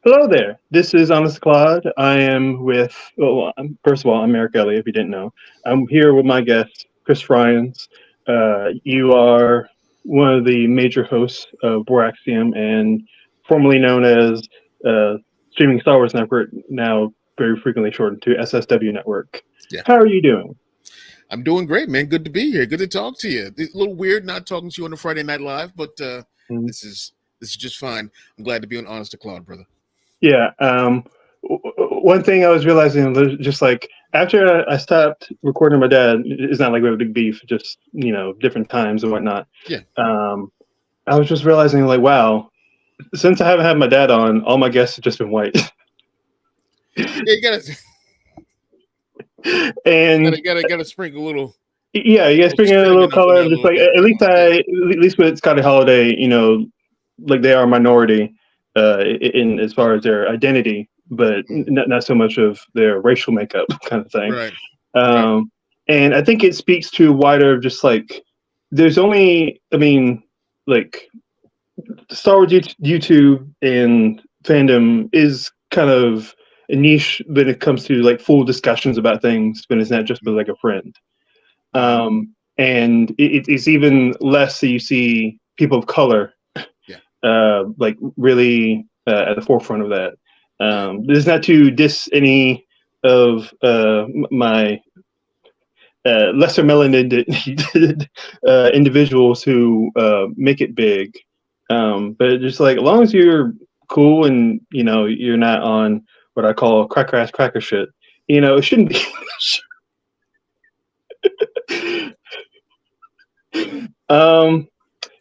Hello there. This is Honest Klaud. I am with, first of all, I'm Eric Elliott, if you didn't know. I'm here with my guest, Chris Ryons. You are one of the major hosts of Boraxium and formerly known as Streaming Star Wars Network, now very frequently shortened to SSW Network. Yeah, How are you doing? I'm doing great, man. Good to be here. Good to talk to you. It's a little weird not talking to you on a Friday Night Live, but Mm. this is just fine. I'm glad to be on Honest to Cloud, brother. Yeah. One thing I was realizing was just like after I stopped recording my dad, it's not like we have a big beef, just different times and whatnot. Yeah. I was just realizing like, wow, since I haven't had my dad on, all my guests have just been white. Yeah, you gotta And gotta sprinkle a little. yeah, you guys bring in a little color. Just like at least with Scotty Holiday, like they are a minority in as far as their identity, but not so much of their racial makeup kind of thing. Right. And I think it speaks to wider just like there's only, like Star Wars YouTube and fandom is kind of a niche when it comes to like full discussions about things when it's not just with like a friend. And it's even less that you see people of color like really at the forefront of that. This is not to diss any of my lesser melanated individuals who make it big. But just like as long as you're cool and you're not on what I call cracker ass cracker shit, it shouldn't be.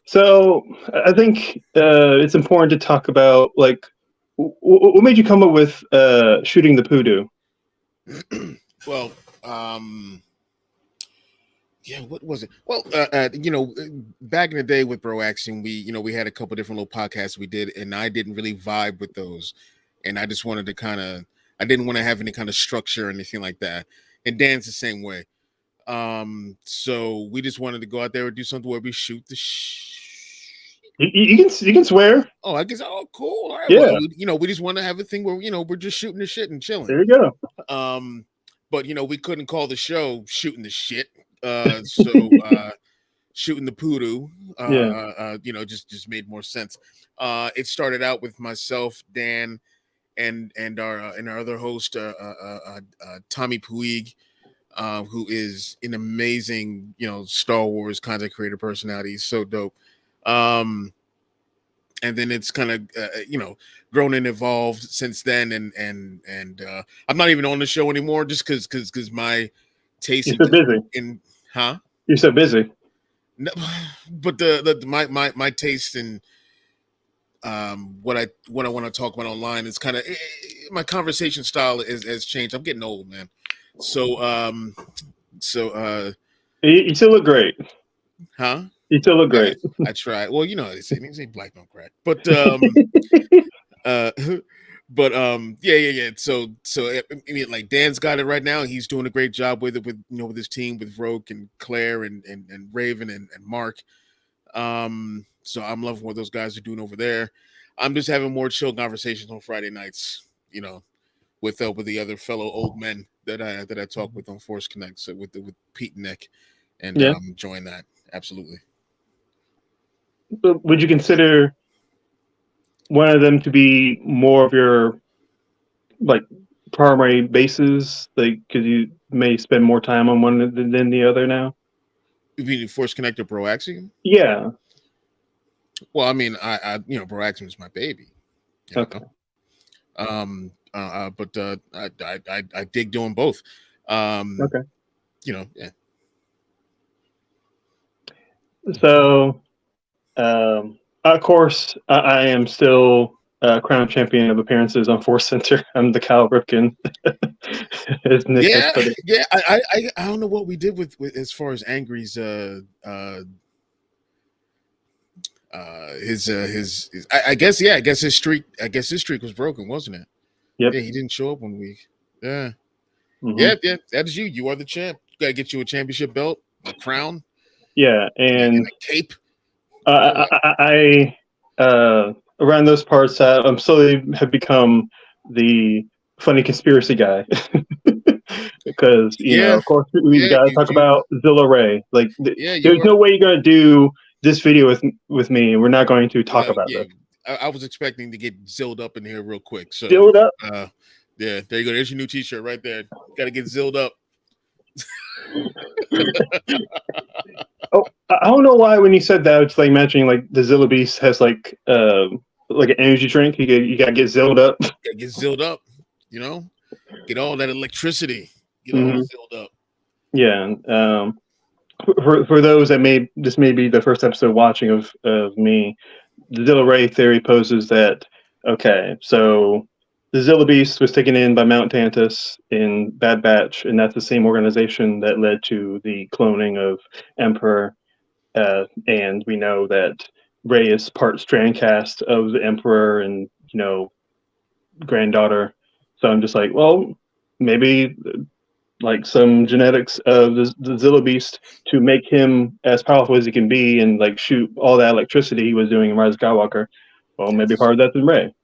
So I think it's important to talk about like what made you come up with shooting the poodoo. Well, yeah, what was it? Well, back in the day with Bro Action, we had a couple different little podcasts we did, and I didn't really vibe with those, and I just wanted to I didn't want to have any kind of structure or anything like that. And Dan's the same way. So we just wanted to go out there and do something where we shoot the You can swear. Oh, I guess. Oh, cool. All right. Yeah. Well, we just want to have a thing where we're just shooting the shit and chilling. There you go. But we couldn't call the show "Shooting the Shit," so "Shooting the Poodoo." Just made more sense. It started out with myself, Dan, and our other host, Tommy Puig. Who is an amazing, Star Wars content creator personality. He's so dope. And then it's kind of, grown and evolved since then. And I'm not even on the show anymore just because my taste. You're so busy. You're so busy. No, but my taste in what I want to talk about online is kind of my conversation style has changed. I'm getting old, man. So you still look great. Huh? You still look great. I try. Well, they say black don't crack. But yeah. So I mean, like Dan's got it right now. He's doing a great job with it, with his team, with Roke and Claire and Raven and Mark. So I'm loving what those guys are doing over there. I'm just having more chill conversations on Friday nights, with the other fellow old men that I talk with on Force Connect, so with Pete and Nick, and I'm enjoying that absolutely. But would you consider one of them to be more of your like primary bases, like because you may spend more time on one than the other now? You mean Force Connect or Bro Axiom? Yeah. Well, I mean, I Bro Axiom is my baby. Okay. But I dig doing both. Okay. Yeah. So, of course, I am still crown champion of appearances on Force Center. I'm the Kyle Ripken. As Nick has put it. Yeah. I don't know what we did with as far as Angry's his I guess his streak was broken, wasn't it? Yep. Yeah, he didn't show up one week. Yeah. Mm-hmm. Yeah, that is you. You are the champ. You gotta get you a championship belt, a crown. Yeah, and a cape. I around those parts, I'm slowly have become the funny conspiracy guy. Because Yeah, of course, we yeah, got to talk about Zilla Ray. Like, yeah, you there's were. no way you're gonna do this video with me. We're not going to talk about Yeah, this. I was expecting to get zilled up in here real quick. So, Build up. yeah, there you go. There's your new T-shirt right there. Got to get zilled up. Oh, I don't know why when you said that, it's like imagining like the Zilla Beast has like an energy drink. You got to get zilled up. Got to get zilled up. You know, get all that electricity. Get all Mm-hmm. zilled up. Yeah. For those that this may be the first episode watching of me, the Zilla Ray theory poses that okay, so the Zilla Beast was taken in by Mount Tantus in Bad Batch, and that's the same organization that led to the cloning of Emperor. And we know that Ray is part Strandcast of the Emperor, and granddaughter. So I'm just like, well, maybe like some genetics of the Zilla Beast to make him as powerful as he can be and like shoot all that electricity he was doing in Rise of Skywalker. Well, maybe part of that's in Ray.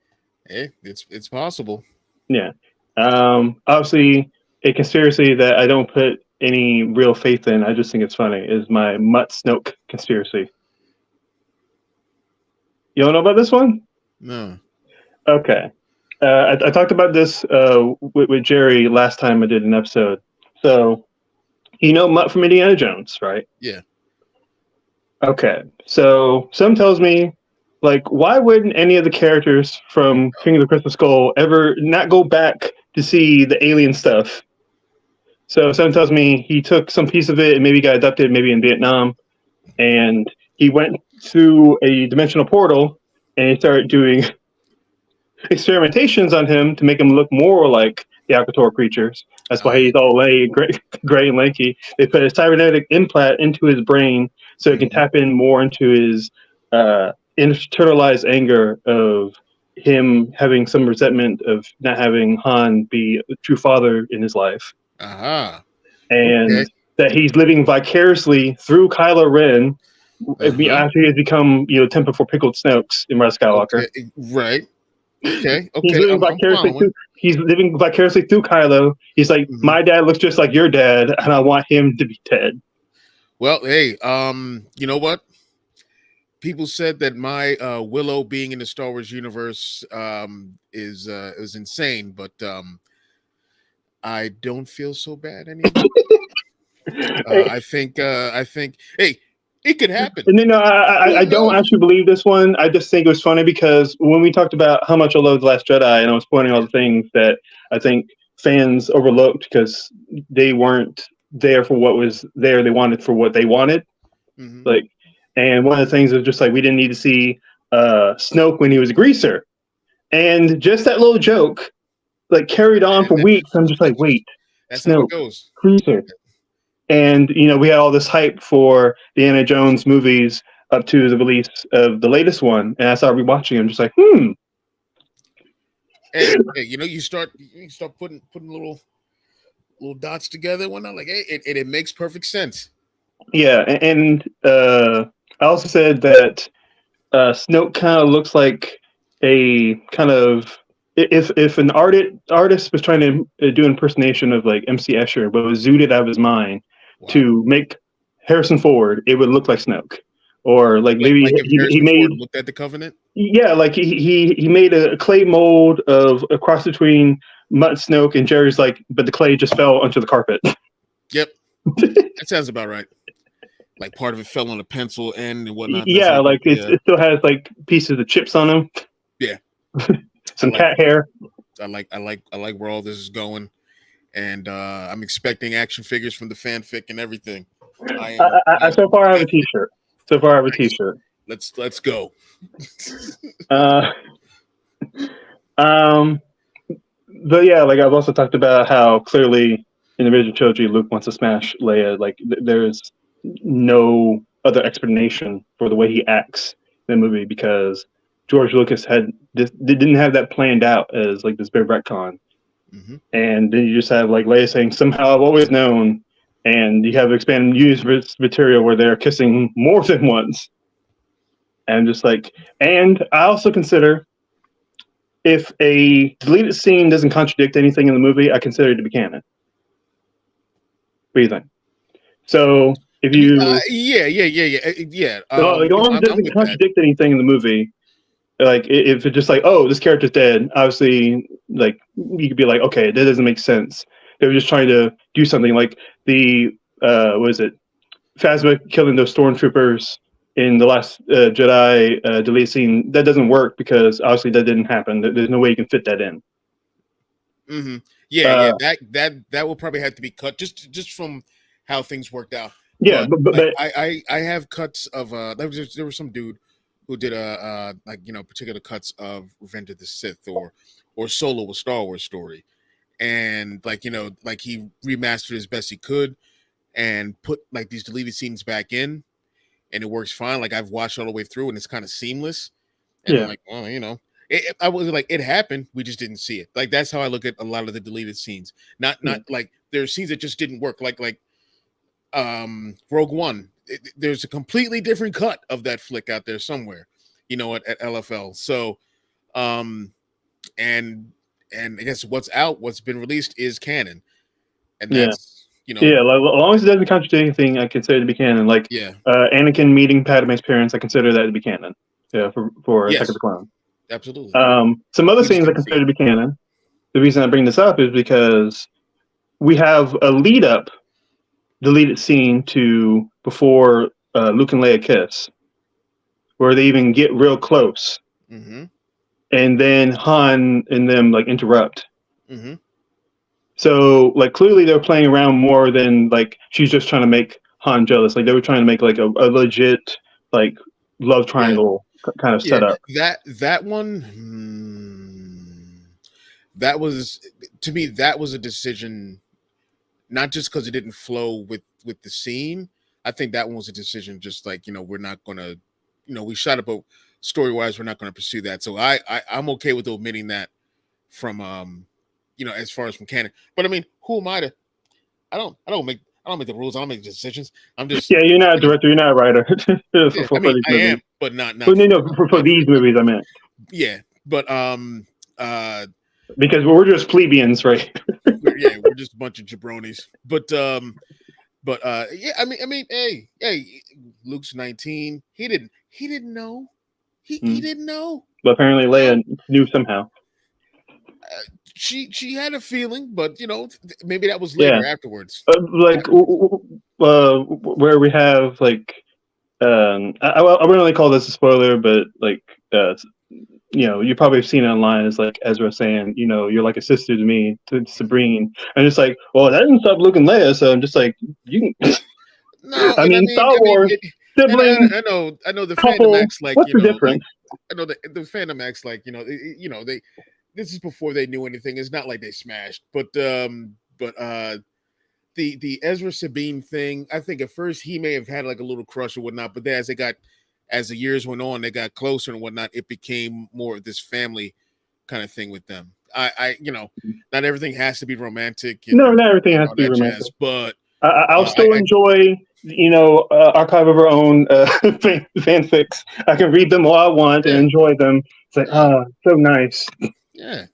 Hey, it's possible. Yeah. Obviously, a conspiracy that I don't put any real faith in, I just think it's funny, is my Mutt Snoke conspiracy. You don't know about this one? No. Okay. I talked about this with Jerry last time I did an episode. So, Mutt from Indiana Jones, right? Yeah. Okay. So, some tells me, like, why wouldn't any of the characters from King of the Crystal Skull ever not go back to see the alien stuff? So, some tells me he took some piece of it and maybe got abducted, maybe in Vietnam, and he went through a dimensional portal and he started doing experimentations on him to make him look more like the Akator creatures. That's why he's all gray and lanky. They put a cybernetic implant into his brain so he can tap in more into his internalized anger of him having some resentment of not having Han be a true father in his life. And that he's living vicariously through Kylo Ren after he has become, temper for pickled Snokes in Rise of Skywalker. Okay. Right. Okay. He's living vicariously through Kylo. He's like, my dad looks just like your dad, and I want him to be dead. Well, hey, you know what? People said that my Willow being in the Star Wars universe is insane, but I don't feel so bad anymore. I think, hey, it could happen. No, I don't actually believe this one. I just think it was funny because when we talked about how much I love The Last Jedi, and I was pointing all the things that I think fans overlooked because they weren't there for what was there. They wanted for what they wanted. And one of the things was just like we didn't need to see Snoke when he was a greaser, and just that little joke like carried on for weeks. I'm just like, wait, that's Snoke, how it goes. Greaser. And, we had all this hype for the Indiana Jones movies up to the release of the latest one. And I started rewatching. I'm just like, Hey, you start putting little dots together and whatnot. Like, hey, it makes perfect sense. Yeah. And I also said that Snoke kind of looks like a kind of, if an artist was trying to do an impersonation of like MC Escher, but was zooted out of his mind, to make Harrison Ford, it would look like Snoke, or like maybe he made Ford looked at the Covenant. Yeah, like he made a clay mold of a cross between Mutt Snoke, and Jerry's like, but the clay just fell onto the carpet. Yep, that sounds about right. Like part of it fell on a pencil end and whatnot. Yeah, like it still has like pieces of chips on them. Yeah, some cat hair. I like where all this is going. And I'm expecting action figures from the fanfic and everything. So far, I have a T-shirt. Let's go. But yeah, like I've also talked about how clearly in the original trilogy, Luke wants to smash Leia. Like there's no other explanation for the way he acts in the movie because George Lucas didn't have that planned out as like this big retcon. And then you just have like Leia saying, somehow I've always known, and you have expanded universe material where they're kissing more than once. And just like, and I also consider if a deleted scene doesn't contradict anything in the movie, I consider it to be canon. What do you think? So if you, yeah. as long as it I'm doesn't with that. contradict anything in the movie, like if it's just like, oh, this character's dead, obviously, like you could be like, okay, that doesn't make sense. They were just trying to do something like the what is it, Phasma killing those stormtroopers in the last Jedi delete scene. That doesn't work because obviously that didn't happen. There's no way you can fit that in. Mm-hmm. Yeah. That will probably have to be cut just from how things worked out. Yeah, but like, I have cuts of there was some dude who did particular cuts of Revenge of the Sith or Solo, a Star Wars story, and like he remastered as best he could and put like these deleted scenes back in, and it works fine. Like I've watched all the way through, and it's kind of seamless. And I'm like, well, I was like, it happened. We just didn't see it. Like that's how I look at a lot of the deleted scenes. Not like there are scenes that just didn't work. Like Rogue One. There's a completely different cut of that flick out there somewhere, at LFL. So, and I guess what's been released is canon, and that's like, as long as it doesn't contradict anything, I consider it to be canon. Like Anakin meeting Padme's parents, I consider that to be canon. Yeah, for Attack of the Clone. Absolutely. Some other scenes I consider to be canon. The reason I bring this up is because we have a lead up deleted scene to before Luke and Leia kiss, where they even get real close, and then Han and them like interrupt. So like clearly they're playing around more than like she's just trying to make Han jealous. Like they were trying to make like a legit like love triangle kind of setup. That one, that was, to me, that was a decision, not just because it didn't flow with the scene. I think that one was a decision, just like, we're not gonna, we shot it, but story wise, we're not gonna pursue that. So I'm okay with omitting that from as far as from canon. But I mean, who am I to? I don't make the rules. I don't make decisions. I'm just you're not a director. You're not a writer. I am, but not for these movies. I meant but because we're just plebeians, right? we're just a bunch of jabronis. But I mean, hey, Luke's 19. He didn't know. He didn't know. But apparently, Leia knew somehow. She had a feeling, but maybe that was later afterwards. Where we have like, I wouldn't really call this a spoiler, but like, you probably have seen it online as like Ezra saying, you're like a sister to me, to Sabrine, and it's like, well, that didn't stop Luke and Leia, so I'm just like, you can. No, I mean, Star Wars. Siblings, I know the couple, fandom acts like what's the difference? I know the fandom acts like they. This is before they knew anything. It's not like they smashed, but the Ezra Sabine thing, I think at first he may have had like a little crush or whatnot, but then as the years went on, they got closer and whatnot. It became more of this family kind of thing with them. I not everything has to be romantic. No, not everything has to be romantic. Jazz, but I'll still enjoy, archive of our own fanfics. I can read them all I want and enjoy them. It's like, so nice. Yeah.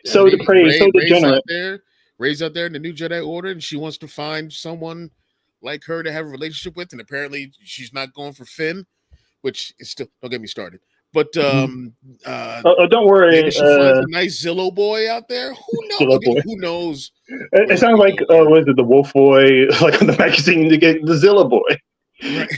So depraved, so degenerate. Rey's out there in the New Jedi Order, and she wants to find someone like her to have a relationship with, and apparently she's not going for Finn, which is still, don't get me started. But don't worry. Maybe she finds a nice Zillow boy out there. Who knows? Who knows? It sounds like was it the Wolf Boy, like on the magazine, to get the Zillow boy. Right.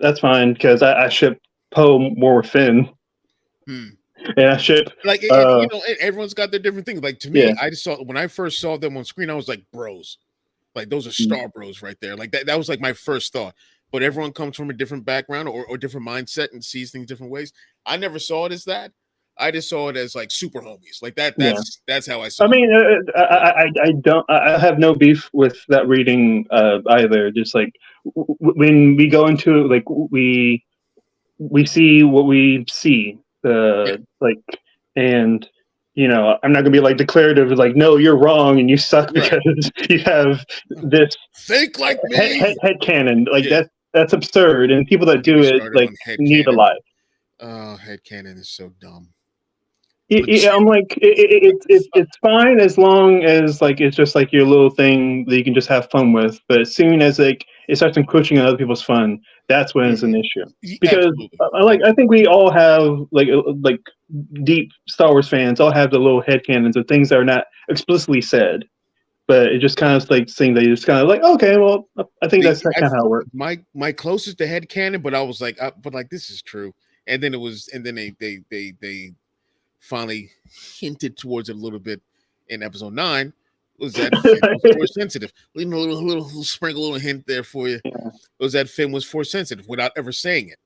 That's fine because I ship Poe more with Finn. And I ship everyone's got their different things. Like to me, I just saw when I first saw them on screen, I was like, bros. Like those are star bros right there. Like that was like my first thought. But everyone comes from a different background or different mindset and sees things different ways. I never saw it as that. I just saw it as like super homies. Like that's how I saw it. I mean, I have no beef with that reading either. Just like when we go into it, like we see what we see, and you know, I'm not gonna be like declarative, like, no, you're wrong and you suck Right. because you have this Think like me. head canon. Like Yeah. that's absurd, and people that Don't get do me it started like on head need a canon. life. Oh, head canon is so dumb. I'm like, it's fine as long as like it's just like your little thing that you can just have fun with. But as soon as like it starts encroaching on other people's fun, that's when it's an issue. Because Absolutely. I think we all have like deep Star Wars fans all have the little headcanons of things that are not explicitly said, but it just kind of like saying that you're just kind of like, okay, well, I think that's kind of how it works. My closest to head canon, but I was like, but like this is true. And then they finally hinted towards it a little bit in episode 9. Was that Finn was force sensitive? Leaving a little sprinkle, a little hint there for you. Yeah. Was that Finn was force sensitive without ever saying it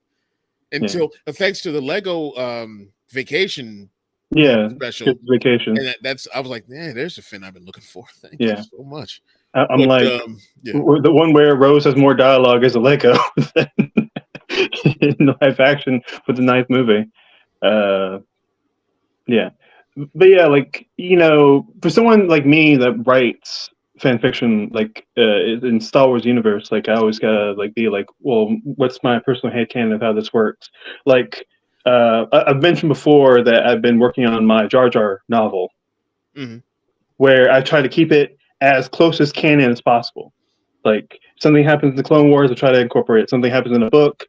until thanks to the Lego vacation special vacation. and that's I was like, yeah, there's the Finn I've been looking for. Thank you so much. I'm like the one where Rose has more dialogue as a Lego than in live action with the 9th movie. But yeah, like, you know, for someone like me that writes fan fiction like in Star Wars universe, like I always gotta like be like, well, what's my personal headcanon of how this works? Like I've mentioned before that I've been working on my Jar Jar novel, where I try to keep it as close as canon as possible. Like something happens in the Clone Wars, I try to incorporate it. Something happens in a book,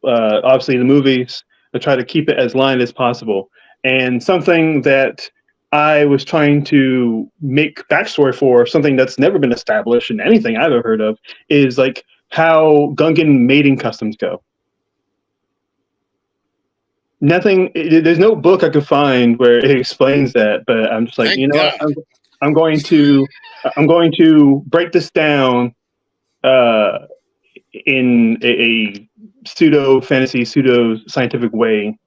obviously the movies, I try to keep it as lined as possible. And something that I was trying to make backstory for, something that's never been established in anything I've ever heard of, is like how Gungan mating customs go. Nothing. There's no book I could find where it explains that. But I'm just like, Thank you know God. what? I'm going to break this down in a pseudo fantasy, pseudo scientific way,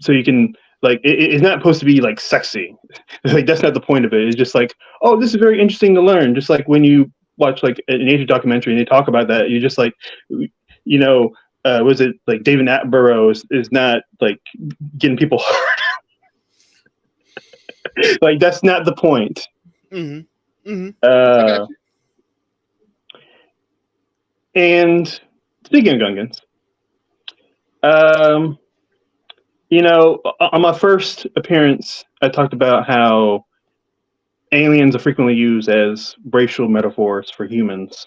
so you can like it's not supposed to be like sexy. Like that's not the point of it. It's just like, oh, this is very interesting to learn. Just like when you watch like an Asian documentary and they talk about that, you're just like, you know, was it like David Attenborough is not like getting people hard. Like that's not the point. And speaking of Gungans, you know, on my first appearance, I talked about how aliens are frequently used as racial metaphors for humans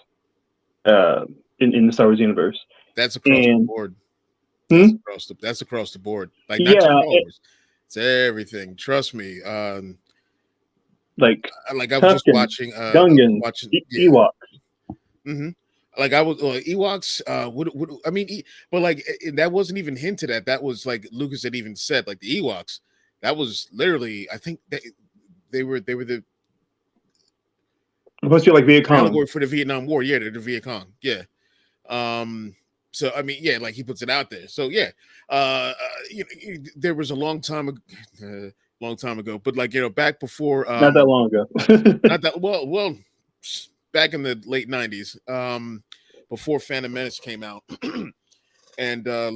in the Star Wars universe. That's across the board. That's across the board. Like not just Star Wars. It's everything. Trust me. Like I was just watching Gungans, Ewoks. Like I was Ewoks. I mean, but like that wasn't even hinted at. That was like Lucas had even said, like the Ewoks. That was literally, I think they were the supposed to be like Viet Cong allegory for the Vietnam War. Yeah, they're the Viet Cong. Yeah. So I mean, yeah, like he puts it out there. So yeah, you know, there was a long time ago, but like you know, back before not that long ago, not that well, back in the late '90s, before Phantom Menace came out, and I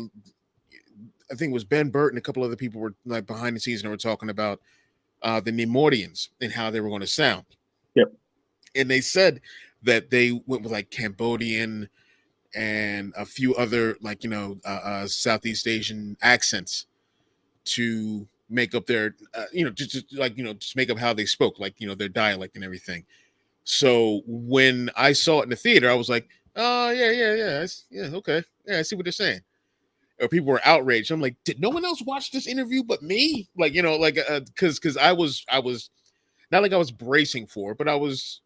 think it was Ben Burt and a couple other people were like behind the scenes and were talking about the Neimoidians and how they were going to sound. Yep, and they said that they went with like Cambodian and a few other like you know Southeast Asian accents to make up their you know just like you know just make up how they spoke, like you know their dialect and everything. So when I saw it in the theater, I was like, oh yeah, okay, yeah, I see what they're saying. Or people were outraged. I'm like, did no one else watch this interview but me? Like you know like because I was not like I was bracing for it, but I was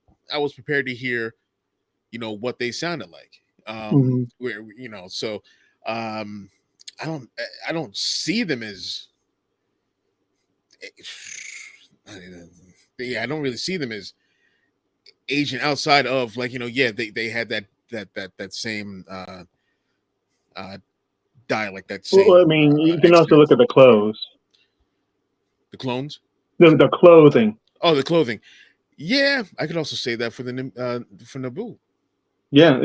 prepared to hear you know what they sounded like. Where you know so I don't see them as I don't really see them as Asian outside of like you know they had that same dialect, that same well, I mean you can accent. also look at the clothes, The clones, the clothing. Oh, the clothing. Yeah, I could also say that for Naboo. Yeah,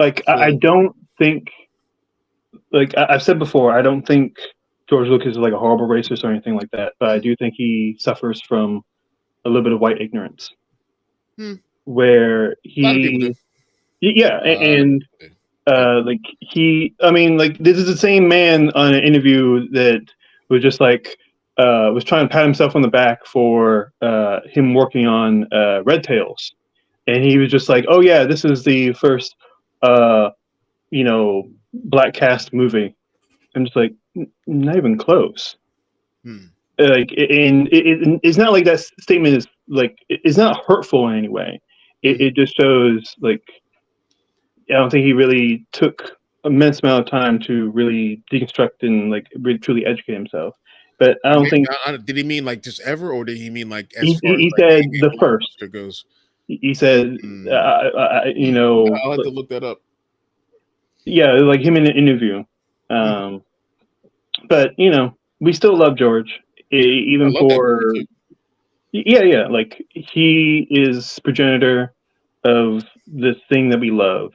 like so, I don't think, like I've said before, I don't think George Lucas is like a horrible racist or anything like that, but I do think he suffers from a little bit of white ignorance, where A lot of people do. Yeah, and like I mean, like this is the same man on an interview that was just like was trying to pat himself on the back for him working on Red Tails, and he was just like, "Oh yeah, this is the first black cast movie." I'm just like, not even close. Like, and it's not like that statement is like it's not hurtful in any way. It just shows like I don't think he really took immense amount of time to really deconstruct and like really truly educate himself. But I don't think did he mean like just ever, or did he mean like as he, far as he like said a the first. goes? He said, I'll have to look that up. Yeah, like him in an interview. But we still love George, even for yeah. Like he is progenitor of this thing that we love.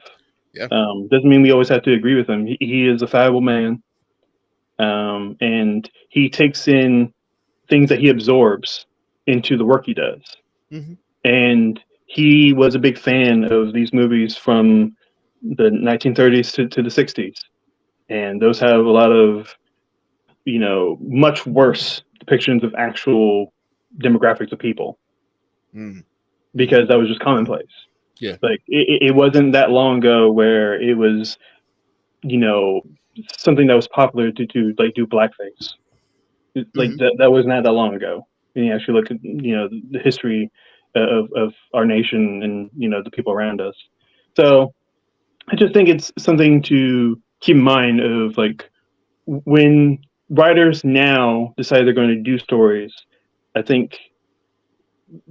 Yeah. Doesn't mean we always have to agree with him. He is a fallible man, and he takes in things that he absorbs into the work he does. And he was a big fan of these movies from the 1930s to the 60s, and those have a lot of much worse depictions of actual demographics of people because that was just commonplace. Yeah, like it wasn't that long ago where it was something that was popular to like do blackface. Like that was not that long ago. And you actually look at the history of our nation and the people around us. So I just think it's something to keep in mind of like when writers now decide they're going to do stories, I think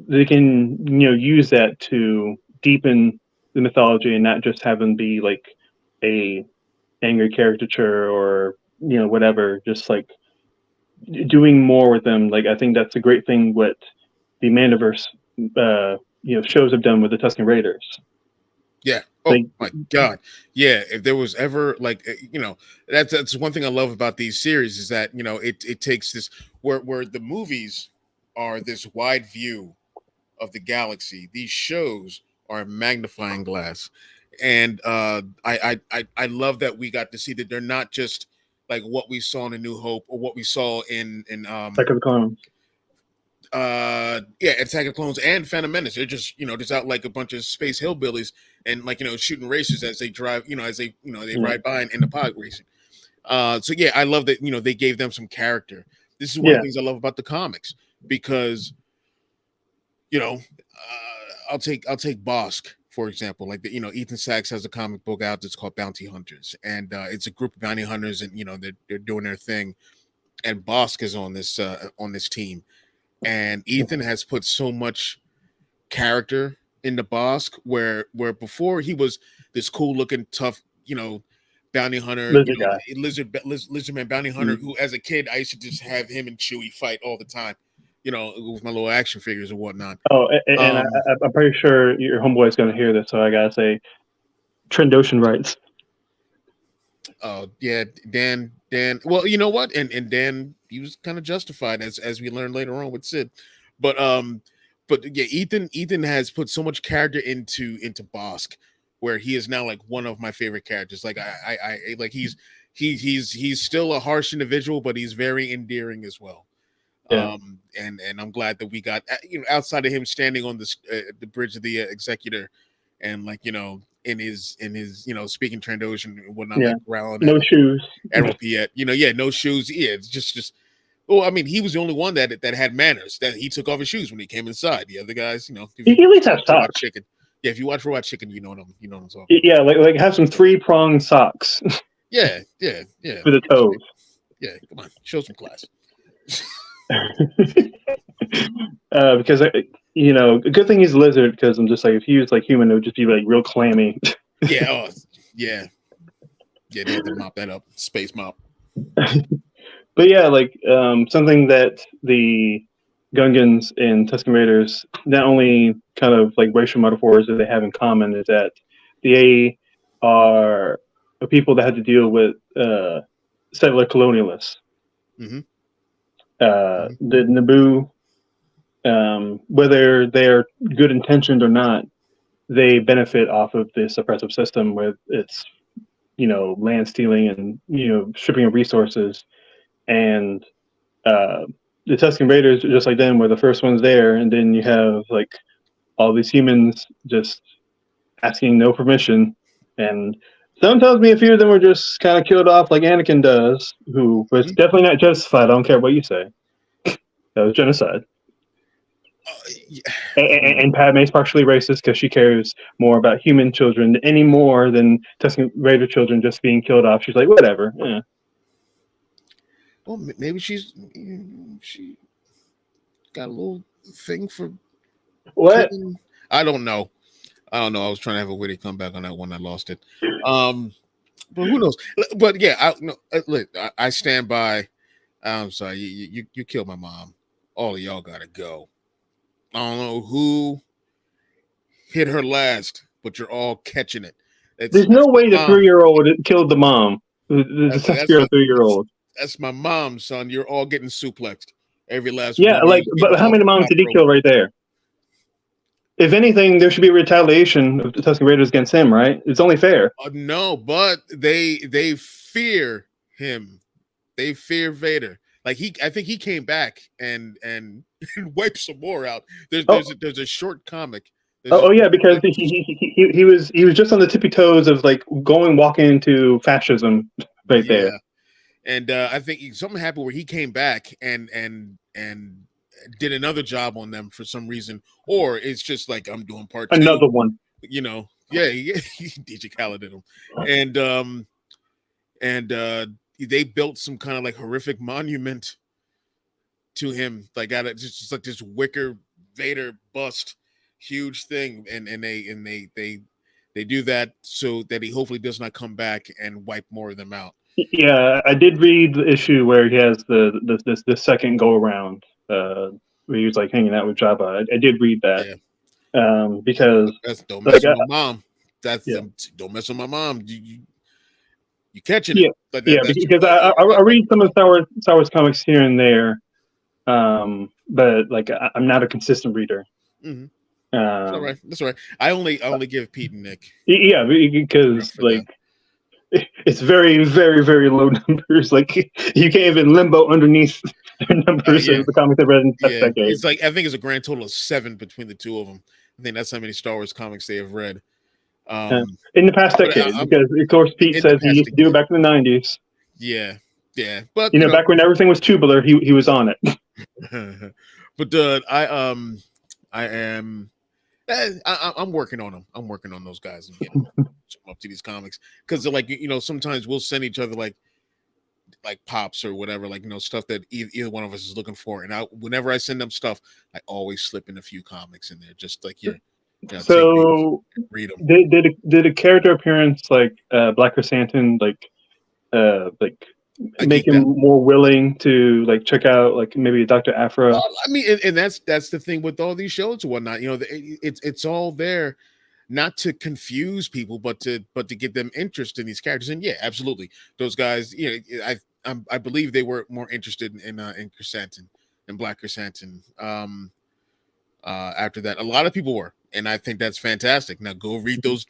they can use that to deepen the mythology and not just have them be like a angry caricature or whatever, just like doing more with them. Like I think that's a great thing what the Mandiverse shows have done with the Tusken Raiders. Yeah. Oh my God. Yeah. If there was ever like that's one thing I love about these series is that it takes this where the movies are this wide view of the galaxy. These shows are a magnifying glass, and I love that we got to see that they're not just like what we saw in A New Hope or what we saw in Attack of the Clones. Attack of the Clones and Phantom Menace. They're just just out like a bunch of space hillbillies and like shooting racers as they drive, as they they ride by in the pod racing. So yeah, I love that they gave them some character. This is one of the things I love about the comics because I'll take Bosk for example. Like Ethan Sachs has a comic book out that's called Bounty Hunters, and it's a group of bounty hunters, and they're doing their thing, and Bosk is on this team, and Ethan has put so much character into Bosk where before he was this cool looking tough bounty hunter, lizard man bounty hunter who as a kid I used to just have him and Chewie fight all the time. With my little action figures and whatnot. Oh, and I'm pretty sure your homeboy is going to hear this, so I gotta say, Trandoshan rights. Oh yeah, Dan. Well, you know what, and Dan, he was kind of justified as we learned later on with Sid, but yeah, Ethan has put so much character into Bosk, where he is now like one of my favorite characters. Like I like he's still a harsh individual, but he's very endearing as well. Yeah. And I'm glad that we got outside of him standing on the bridge of the Executor, and like in his speaking Trandoshan and whatnot, like growling no shoes, Admiral Piet, no shoes. Yeah, it's just. Well, I mean, he was the only one that had manners. That he took off his shoes when he came inside. The other guys, he at least have socks. Chicken. Yeah, if you watch Robot Chicken, you know what I'm talking. Yeah, like have some 3-pronged socks. Yeah. For the toes. Yeah, come on, show some class. Because a good thing he's a lizard, because I'm just like, if he was like human, it would just be like real clammy. Yeah, yeah, they had to mop that up, space mop. But yeah, like something that the Gungans and Tusken Raiders, not only kind of like racial metaphors that they have in common, is that they are a people that had to deal with settler colonialists. Mm-hmm. The Naboo, whether they're good intentioned or not, they benefit off of this oppressive system with its, land stealing and, stripping of resources. And the Tusken Raiders, just like them, were the first ones there. And then you have like all these humans just asking no permission. And some tells me a few of them were just kind of killed off like Anakin does, who was definitely not justified. I don't care what you say. That was genocide. Yeah. And Padme's partially racist because she cares more about human children any more than Tusken Raider children just being killed off. She's like, whatever. Yeah. Well, maybe she got a little thing for What? killing. I don't know. I was trying to have a witty comeback on that one. I lost it. But who knows? But yeah, I stand by. I'm sorry, you killed my mom. All of y'all gotta go. I don't know who hit her last, but you're all catching it. There's no way the 3-year-old killed the mom. The 3-year-old. That's my mom, son. You're all getting suplexed. Every last one. Yeah, but how many moms did he kill right there? If anything, there should be a retaliation of the Tusken Raiders against him, right? It's only fair. No, but they fear him. They fear Vader. Like I think he came back and wiped some more out. There's a short comic. Because he was just on the tippy toes of like walking into fascism right there. And I think something happened where he came back and did another job on them for some reason, or it's just like I'm doing part 2. Another one. DJ Khaled did them, and they built some kind of like horrific monument to him, like just like this wicker Vader bust, huge thing, and they do that so that he hopefully does not come back and wipe more of them out. Yeah, I did read the issue where he has the second go around, where he was like hanging out with Jabba. I did read that. Yeah. Because don't mess with my mom. Don't mess with my mom. You catching it? Because I read some of the Star Wars comics here and there, but like I'm not a consistent reader. Mm-hmm. That's all right. I only give Pete and Nick. Yeah, because like. It's very, very, very low numbers. Like you can't even limbo underneath the numbers of the comics I've read in that decade. It's like I think it's a grand total of 7 between the two of them. I think that's how many Star Wars comics they have read in the past decade. Because of course Pete says he used to do it back in the 90s. Yeah, but back when everything was tubular, he was on it. But I'm working on them. I'm working on those guys and getting them up to these comics because they're like sometimes we'll send each other like pops or whatever, like stuff that either one of us is looking for, and whenever I send them stuff, I always slip in a few comics in there, just like so read them. Did a character appearance like Black Chrysanthemum like make him more willing to like check out like maybe Dr. Aphra? I mean, and that's the thing with all these shows and whatnot. It's all there, not to confuse people, but to get them interest in these characters. And yeah, absolutely, those guys. I believe they were more interested in Chrysanthemum and Black Chrysanthemum. After that, a lot of people were, and I think that's fantastic. Now go read those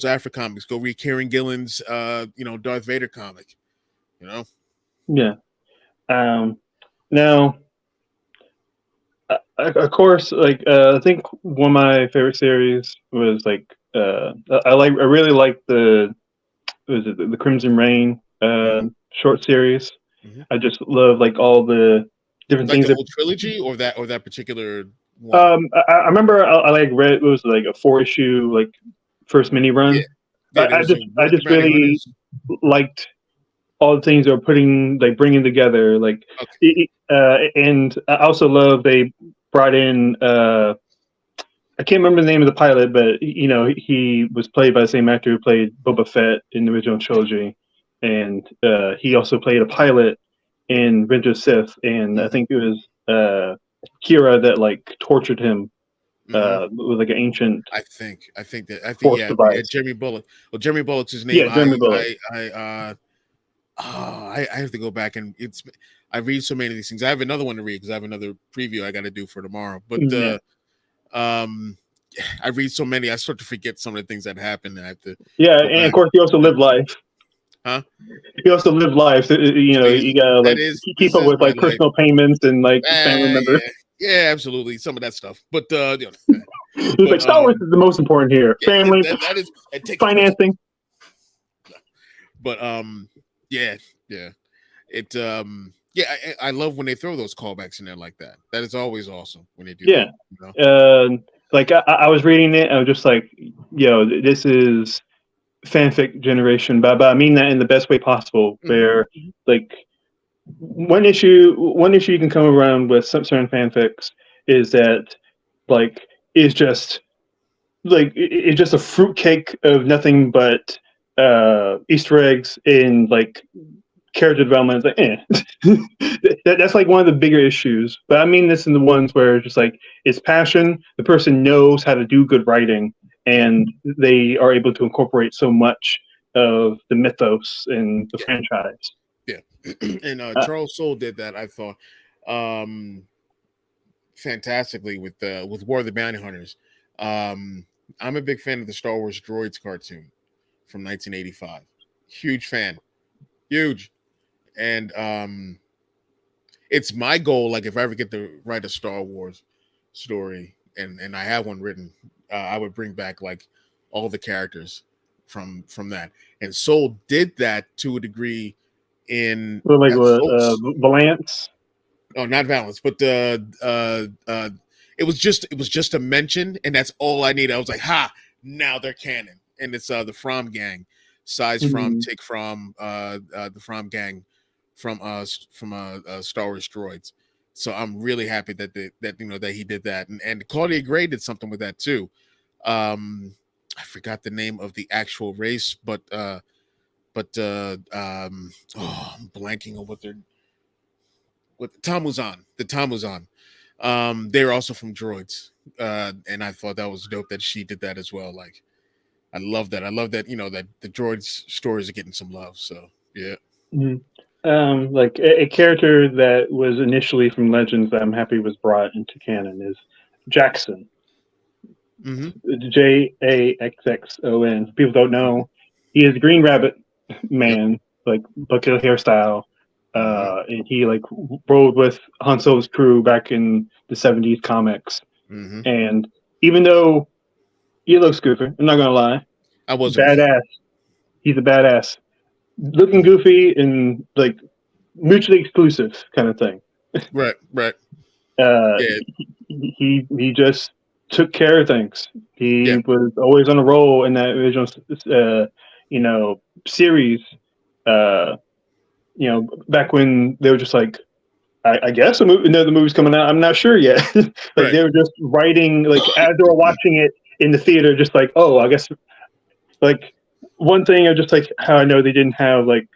Aphra comics. Go read Kieran Gillen's Darth Vader comic. Yeah. Now, of course, like I think one of my favorite series was like I really like the Crimson Reign short series. Mm-hmm. I just love like all the different things. The whole trilogy, or that particular one? I remember I read it was like a 4-issue like first mini run. Yeah. I just really liked all the things they're bringing together, like, okay. And I also love they brought in. I can't remember the name of the pilot, but he was played by the same actor who played Boba Fett in the original trilogy, and he also played a pilot in Revenge of Sith, and I think it was Kira that like tortured him. With like an ancient. I think Jeremy Bullock. Well, Jeremy Bullock's his name. Yeah, Jeremy Bullock. I have to go back and I read so many of these things. I have another one to read because I have another preview I got to do for tomorrow. But I read so many, I start to forget some of the things that happen. I have to and of course you also live life. Huh? You also live life. So, you know, you gotta like keep up with like personal payments and like family members. Yeah, absolutely. Some of that stuff. But it's like Star Wars is the most important here. Family, that is financing. But yeah. It I love when they throw those callbacks in there like that. That is always awesome when they do that. You know? Like I was reading it, I was just like, this is fanfic generation, but I mean that in the best way possible. Where like one issue you can come around with some certain fanfics is that like it's just a fruitcake of nothing but Easter eggs in like character development. It's like, that's like one of the bigger issues. But I mean this in the ones where it's just like it's passion. The person knows how to do good writing, and they are able to incorporate so much of the mythos in the franchise. Yeah, and Charles Soule did that. I thought fantastically with War of the Bounty Hunters. I'm a big fan of the Star Wars Droids cartoon from 1985. Huge fan, huge. And it's my goal, like if I ever get to write a Star Wars story and I have one written, I would bring back like all the characters from that. And Soul did that to a degree in Valance. Oh, not Valance, but it was just a mention, and that's all I needed. I was like, ha, now they're canon. And it's the Fromm gang, Size from, Take from, the Fromm gang from Star Wars Droids. So I'm really happy that that he did that, and Claudia Gray did something with that too. I forgot the name of the actual race, but I'm blanking on what the Tamuzan. They're also from Droids, and I thought that was dope that she did that as well. Like, I love that. That the Droids stories are getting some love. So yeah. Like a character that was initially from Legends that I'm happy was brought into canon is Jackson. Jaxxon. People don't know. He is Green Rabbit Man, like bucket hairstyle. And he like rode with Han Solo's crew back in the 70s comics. And even though he looks goofy, I'm not gonna lie, I wasn't badass. He's a badass. Looking goofy and like mutually exclusive kind of thing. Right. He just took care of things. He was always on a roll in that original, series. Back when they were just like, I guess the movie's coming out. I'm not sure yet. They were just writing, like as they were watching it in the theater, just like, oh, I guess. Like one thing, just like how I know they didn't have like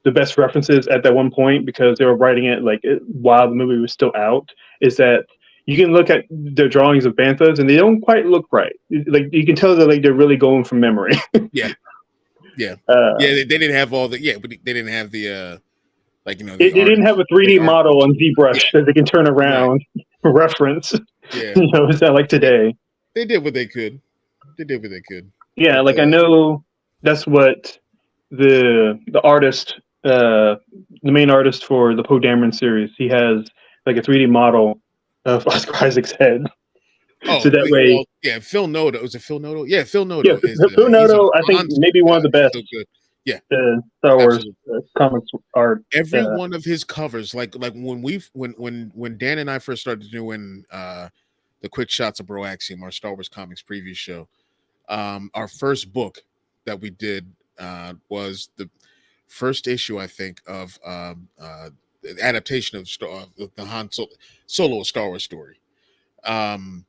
the best references at that one point because they were writing it while the movie was still out, is that you can look at the drawings of banthas and they don't quite look right. Like you can tell that like they're really going from memory. They didn't have all the but they didn't have the they didn't have a 3D model on ZBrush that they can turn around reference. Is that like today? They did what they could. Yeah, like I know that's what the artist, the main artist for the Poe Dameron series, he has like a 3D model of Oscar Isaac's head. So that way, Phil Noto. Was it Phil Noto? Yeah, Phil Noto. Yeah, Phil Noto, I think maybe one of the best. So good. Yeah, Star Wars comics art. Every one of his covers, like when Dan and I first started doing the Quick Shots of Bro Axiom, our Star Wars comics preview show, our first book that we did was the first issue, I think, of the adaptation of the Han Solo a Star Wars story. And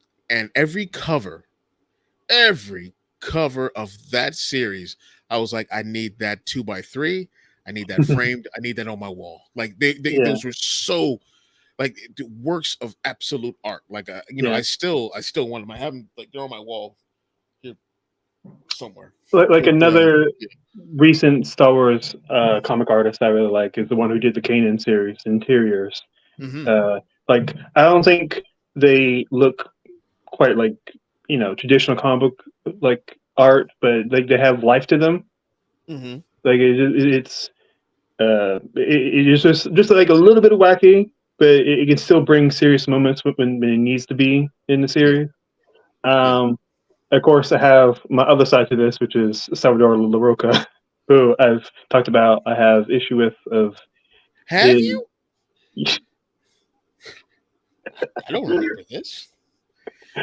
every cover of that series, I was like, I need that 2x3. I need that framed. I need that on my wall. Like those were so like works of absolute art. Like I still want them. I have them like they're on my wall here somewhere. Like another recent Star Wars comic artist I really like is the one who did the Kanan series interiors. Mm-hmm. Like I don't think they look quite like traditional comic book like art, but like they have life to them. Mm-hmm. Like it's just like a little bit of wacky, but it can still bring serious moments when it needs to be in the Yeah. series. Yeah. Of course, I have my other side to this, which is Salvador LaRocca, who I've talked about. I have issue with of Have his. you? I don't remember this.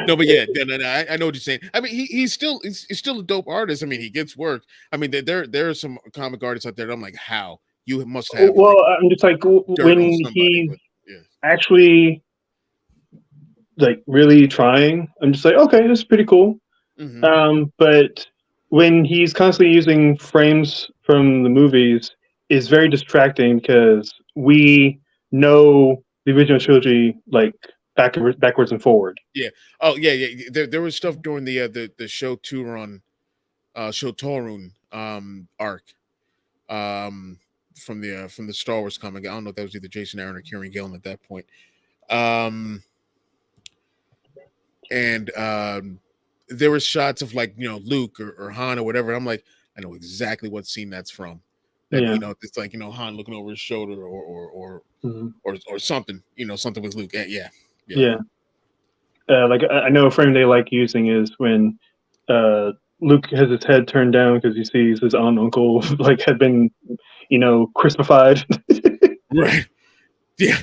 No, but yeah, no, I know what you're saying. I mean, he's still a dope artist. I mean, he gets work. I mean, there are some comic artists out there that I'm like, how you must have Well, like I'm just like dirt on when somebody, he's but yeah. actually like really trying. I'm just like, okay, this is pretty cool. Mm-hmm. But when he's constantly using frames from the movies, is very distracting because we know the original trilogy like backwards and forward. Yeah. Oh yeah, yeah. There was stuff during the show Turon, show Torun arc, um, from the Star Wars comic. I don't know if that was either Jason Aaron or Kieran Gillen at that point. Um, and there were shots of like Luke or Han or whatever. I'm like, I know exactly what scene that's from. That Yeah. it's like Han looking over his shoulder Mm-hmm. or something. Something with Luke. Yeah, Yeah. Like I know a frame they like using is when Luke has his head turned down because he sees his aunt and uncle like had been, crispified. Right. Yeah.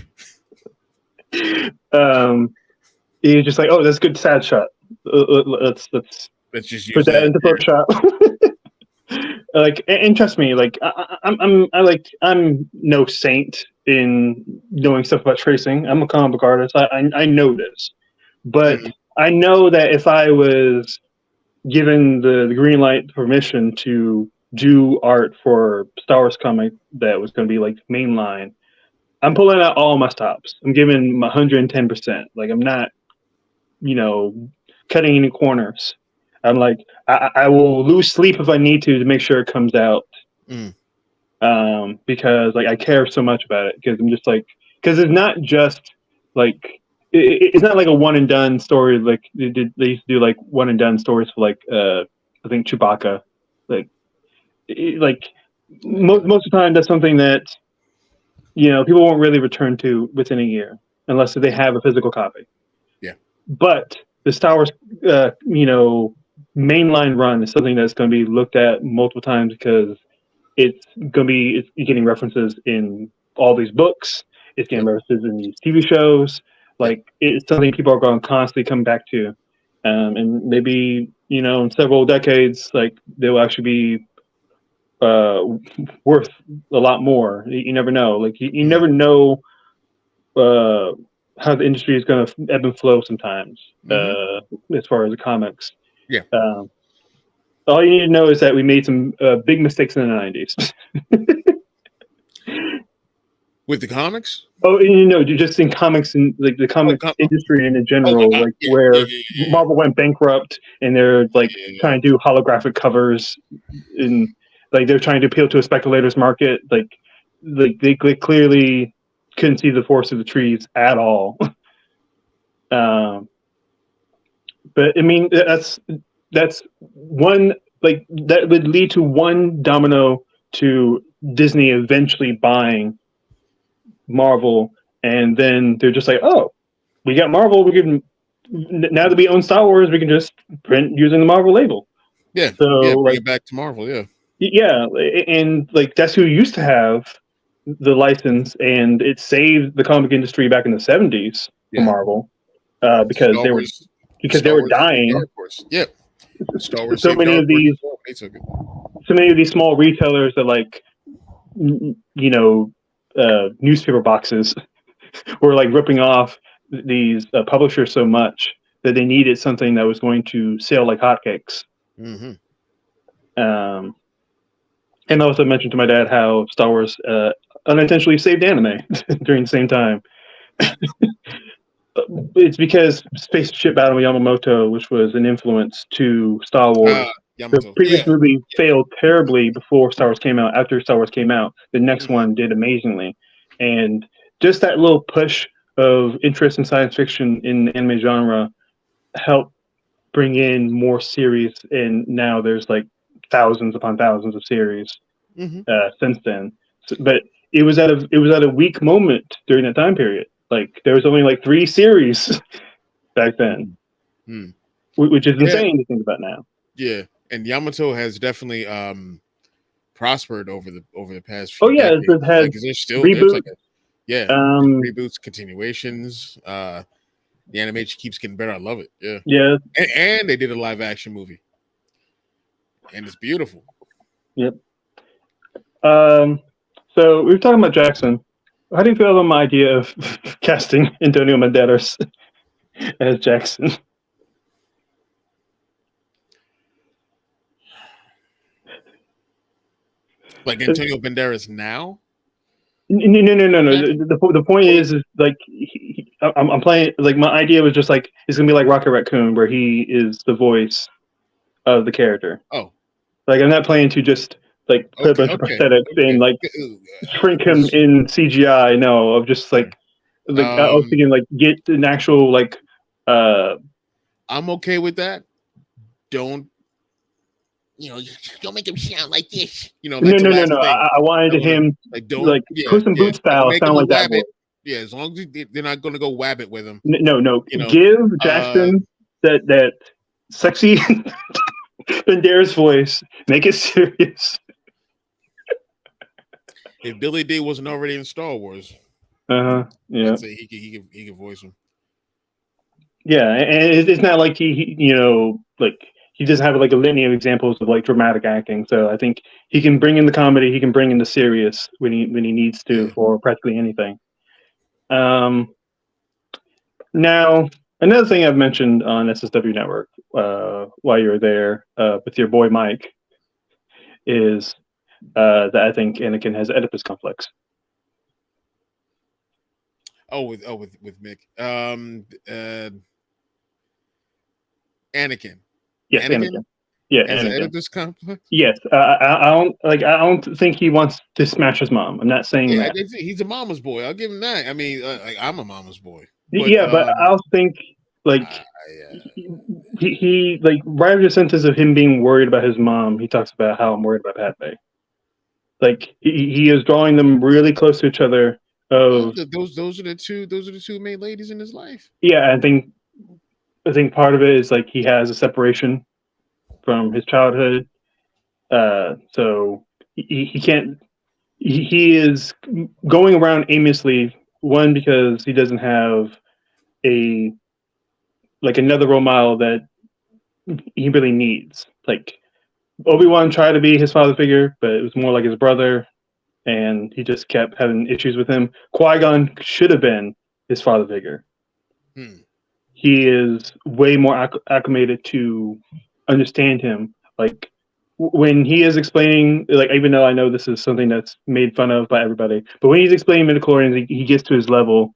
He's just like, oh, that's a good sad shot. Let's Let's just put use that that. into Photoshop. Like, and trust me, like I'm no saint in knowing stuff about tracing. I'm a comic book artist. I know this, but Mhm. I know that if I was given the green light permission to do art for Star Wars comic that was going to be like mainline, I'm pulling out all my stops. I'm giving my 110%. Like I'm not, you know, cutting any corners. I'm like, I will lose sleep if I need to make sure it comes out. Mm. Because like I care so much about it. Because I'm just like, because it's not just like it's not like a one and done story. Like they used to do like one and done stories for like I think Chewbacca. Like like most of the time that's something that people won't really return to within a year unless they have a physical copy. Yeah. But the Star Wars, mainline run is something that's going to be looked at multiple times because it's getting references in all these books. It's getting Yep. references in these TV shows. Yep. Like it's something people are going to constantly come back to, and maybe in several decades, like they will actually be worth a lot more. You never know. Like you Mm. never know uh, how the industry is going to ebb and flow sometimes. Mm-hmm. As far as the comics, Yeah. um, all you need to know is that we made some big mistakes in the '90s. With the comics. Oh, and just in comics and like the Oh, comics industry and in general, like yeah, where Marvel went bankrupt and they're like yeah. trying to do holographic covers and like they're trying to appeal to a speculator's market. Like they clearly couldn't see the forest of the trees at all. But I mean, that's one like that would lead to one domino to Disney eventually buying Marvel, and then they're just like, oh, we got Marvel. We can now that we own Star Wars, we can just print using the Marvel label. Yeah. So Yeah. Bring like, it back to Marvel. Yeah. yeah, and like that's who used to have the license, and it saved the comic industry back in the '70s for Yeah. Marvel because Star they were Wars. because they Star were Wars saved dying. Dark Horse. Yeah. Star Wars So saved many Dark of Horse. these They took it. so many of these small retailers that like newspaper boxes were like ripping off these publishers so much that they needed something that was going to sell like hotcakes. Mm-hmm. And I also mentioned to my dad how Star Wars unintentionally saved anime during the same time. It's because Spaceship Battle Yamamoto, which was an influence to Star Wars, The Yamato. previous Yeah. movie failed terribly before Star Wars came out. After Star Wars came out, the next one did amazingly, and just that little push of interest in science fiction in the anime genre helped bring in more series, and now there's like thousands upon thousands of series since then. But it was at a weak moment during that time period. Like there was only like 3 series back then, which is insane to think about now. Yeah, and Yamato has definitely prospered over the past Oh few decades. it had Like there's reboot. like reboots, continuations. The animation keeps getting better. I love it. Yeah. Yeah. And they did a live action movie, and it's beautiful. Yep. So we were talking about Jackson. How do you feel about my idea of casting Antonio Banderas as Jackson? Like Antonio Banderas now? No. The point is like I'm playing. Like my idea was just like it's gonna be like Rocket Raccoon, where he is the voice of the character. Oh, like I'm not playing to just like put a bunch of prosthetics and like shrink him in CGI. No, of just like I was thinking like get an actual like. I'm okay with that. Don't make him sound like this. No. I wanted him like Puss in Boots style sound like that voice. Yeah, as long as they're not going to go wabbit with him. No. Give Jackson that sexy Banderas voice. Make it serious. If Billy D wasn't already in Star Wars, yeah, I'd say he could voice him. Yeah, and it's not like he like he doesn't have like a litany of examples of like dramatic acting. So I think he can bring in the comedy, he can bring in the serious when he needs to for practically anything. Now another thing I've mentioned on SSW Network while you were there with your boy Mike is that I think Anakin has Oedipus complex. With Mick. Anakin. Yes, Anakin. Yeah, has Anakin. Oedipus complex. Yes, I don't think he wants to smash his mom. I'm not saying that. He's a mama's boy. I'll give him that. I mean, I'm a mama's boy. But I also think like he like right after the sentence of him being worried about his mom, he talks about how I'm worried about Padme. Like he is drawing them really close to each other. Those are the two main ladies in his life. Yeah, I think part of it is like he has a separation from his childhood, so he can't. He is going around aimlessly. One, because he doesn't have another role model that he really needs. Like Obi-Wan tried to be his father figure, but it was more like his brother, and he just kept having issues with him. Qui-Gon should have been his father figure. He is way more acclimated to understand him. Like when he is explaining, like even though I know this is something that's made fun of by everybody, but when he's explaining midichlorians, he gets to his level.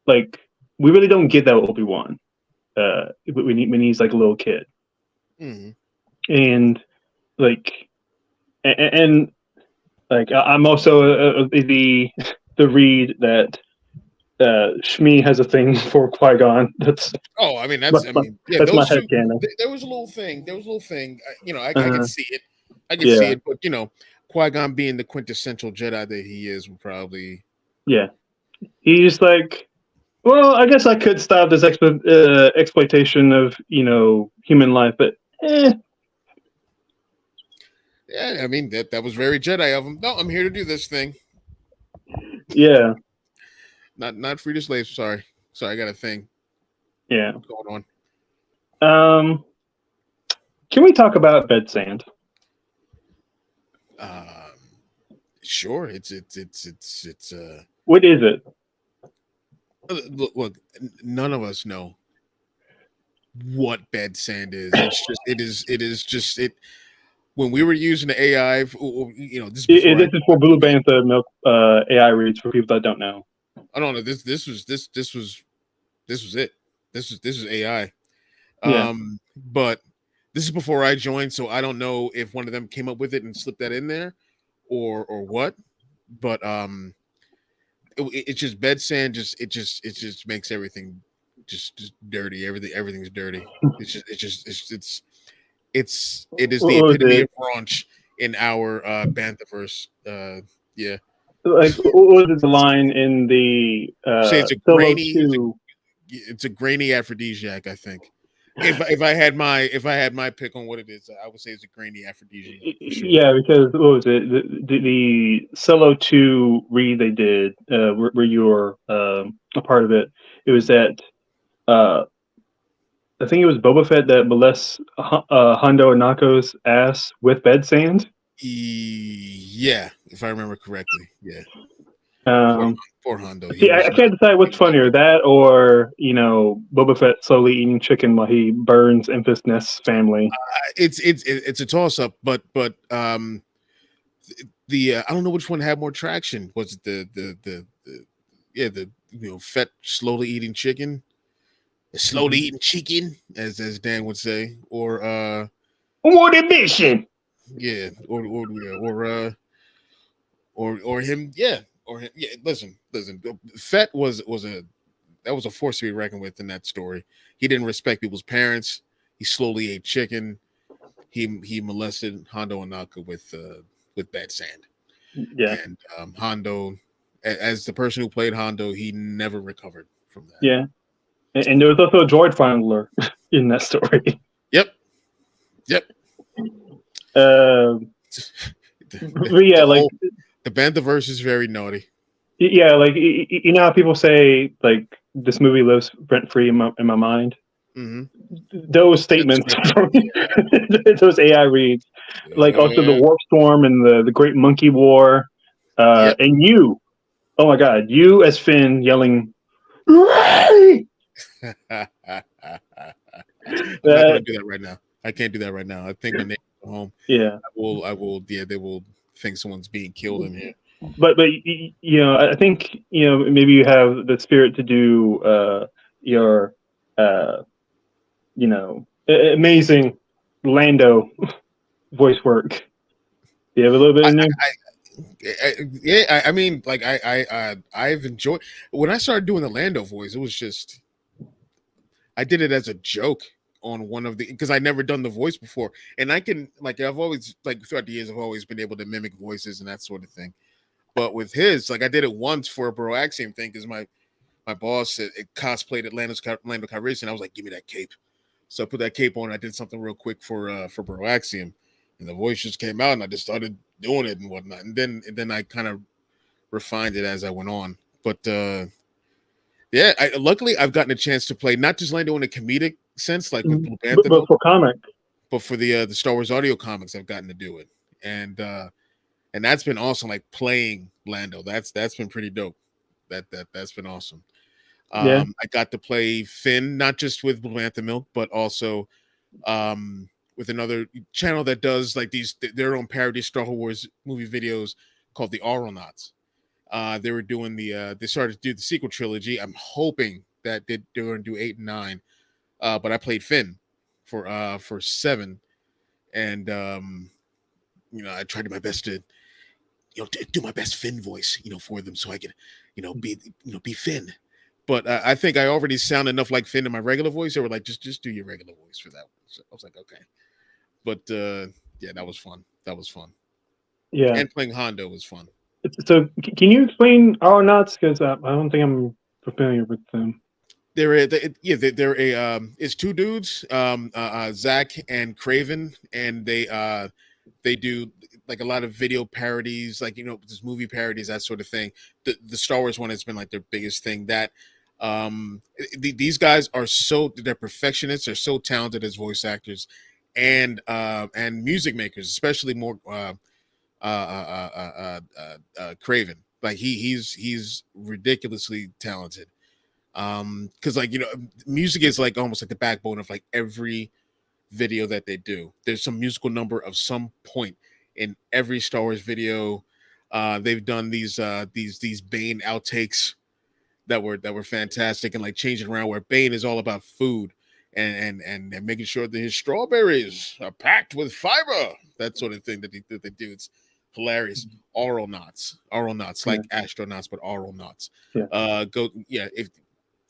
Like we really don't get that with Obi-Wan when he's like a little kid, and like I'm also the read that Shmi has a thing for Qui-Gon. That's my headcanon. There was a little thing. I can see it. See it, but Qui-Gon being the quintessential Jedi that he is would probably. Yeah, he's like, well, I guess I could stop this exploitation of human life, but Yeah, I mean that was very Jedi of him. No, I'm here to do this thing. Yeah. Not free to slave. Sorry, I got a thing. Yeah. What's going on? Can we talk about bed sand? Sure. It's what is it? Look, none of us know what bed sand is. It is just when we were using the AI, this is for Blue Bantha Milk AI reads for people that don't know. I don't know. This was it. This was AI. Yeah. But This is before I joined, so I don't know if one of them came up with it and slipped that in there, or what. But it's just bed sand. It just makes everything just dirty. Everything's dirty. It is What the was epitome it? of raunch in our Banthaverse. Yeah. Like, what was the line in the Say it's a Solo grainy, 2? it's a grainy aphrodisiac. I think. If I had my pick on what it is, I would say it's a grainy aphrodisiac for sure. Yeah, because what was it? The Solo 2 read they did, where you were a part of it. It was that uh, I think it was Boba Fett that molests Hondo Anako's ass with bed sand. Yeah, if I remember correctly. Yeah. Poor, Um, poor Hondo. He See, was I not can't decide what's doing that funnier, well. that or Boba Fett slowly eating chicken while he burns Enfys Nest's family. It's a toss up, but the I don't know which one had more traction. Was it the yeah, the Fett slowly eating chicken, slowly Mm-hmm. eating chicken, as Dan would say, or What a mission! yeah, or him, yeah, or him, yeah. Listen, Fett was a that was a force to be reckoned with in that story. He didn't respect people's parents. He slowly ate chicken. He molested Hondo Anaka with bad sand, Yeah, and Hondo, as the person who played Hondo, he never recovered from that. yeah. And there was also a droid fondler in that story. Yep, yep. Uh, but yeah, The like whole the Bandaverse is very naughty. yeah, like you know how people say like this movie lives rent free in my mind. Mm-hmm. Those That's statements right. from those AI reads, like also the Yeah. warp storm and the Great Monkey War, Yep. and you, oh my God, you as Finn yelling, "Ray!" I'm not That going to do that right now. I can't do that right now. I think when they go home, yeah, I will. Yeah, they will think someone's being killed in here. but I think maybe you have the spirit to do your uh, amazing Lando voice work. You have a little bit in there. Yeah, I mean, like I've enjoyed when I started doing the Lando voice. It was just I did it as a joke on one of the because I never done the voice before, and I can like I've always like throughout the years I've always been able to mimic voices and that sort of thing. But with his, like I did it once for a Bro Axiom thing because my boss it cosplayed at Lando Calrissian. I was like, give me that cape. So I put that cape on. I did something real quick for Bro Axiom, and the voice just came out, and I just started doing it and whatnot. And then I kind of refined it as I went on. But yeah, luckily I've gotten a chance to play not just Lando in a comedic sense, like with Blue Panther, But for comic, but for the Star Wars audio comics, I've gotten to do it, and that's been awesome. Like playing Lando, that's been pretty dope. That's been awesome. yeah, I got to play Finn, not just with Blue Panther Milk, but also with another channel that does like their own parody Star Wars movie videos called the Aeronauts. They were doing they started to do the sequel trilogy. I'm hoping that they're going to do 8 and 9. But I played Finn for 7, and I tried my best to do my best Finn voice for them so I could be Finn. But I think I already sound enough like Finn in my regular voice. They were like, just do your regular voice for that one. So I was like, okay. But yeah, that was fun. That was fun. yeah. And playing Hondo was fun. So, can you explain Aeronauts? Because I don't think I'm familiar with them. They're a it's two dudes, Zach and Craven, and they do like a lot of video parodies, like just movie parodies, that sort of thing. The Star Wars one has been like their biggest thing. That these guys they're perfectionists. They're so talented as voice actors and music makers, especially more Craven. Like he's ridiculously talented. Because like music is like almost like the backbone of like every video that they do. There's some musical number of some point in every Star Wars video. They've done these Bane outtakes that were fantastic and like changing around where Bane is all about food and they're making sure that his strawberries are packed with fiber. That sort of thing that they do. It's hilarious. Oral knots, like astronauts, but oral knots. Yeah.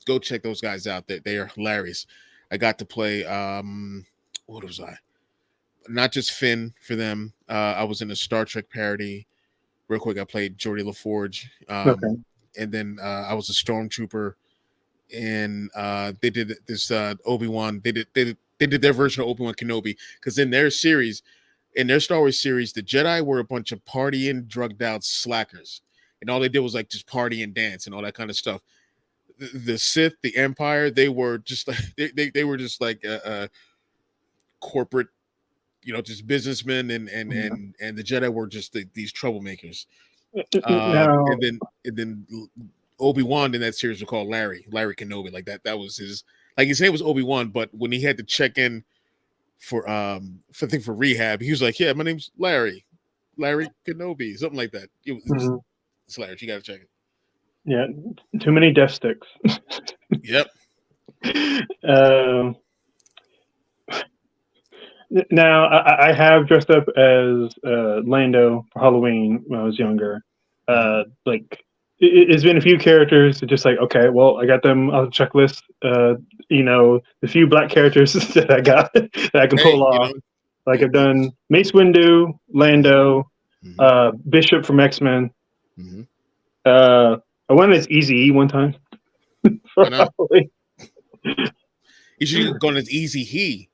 Go check those guys out. They are hilarious. I got to play what was I? Not just Finn for them. I was in a Star Trek parody. Real quick, I played Geordie LaForge. Okay. And then I was a stormtrooper, and they did this Obi-Wan. They did their version of Obi-Wan Kenobi, because in their Star Wars series, the Jedi were a bunch of partying, drugged out slackers, and all they did was like just party and dance and all that kind of stuff. The Sith, the Empire, they were just like they were just like corporate, just businessmen, and the Jedi were just these troublemakers. Now, And then Obi-Wan in that series was called Larry Kenobi. Like that was his, like his name was Obi-Wan, but when he had to check in for rehab, he was like, yeah, my name's Larry Kenobi, something like that. It's hilarious. You gotta check it. Yeah, too many death sticks. Yep. Now, I have dressed up as Lando for Halloween when I was younger. Like, it's been a few characters that just like, okay, well, I got them on the checklist. The few black characters that I got that I can pull off. Like, I've done Mace Windu, Lando, Bishop from X-Men. I went as Easy one time. You should have gone as Easy He.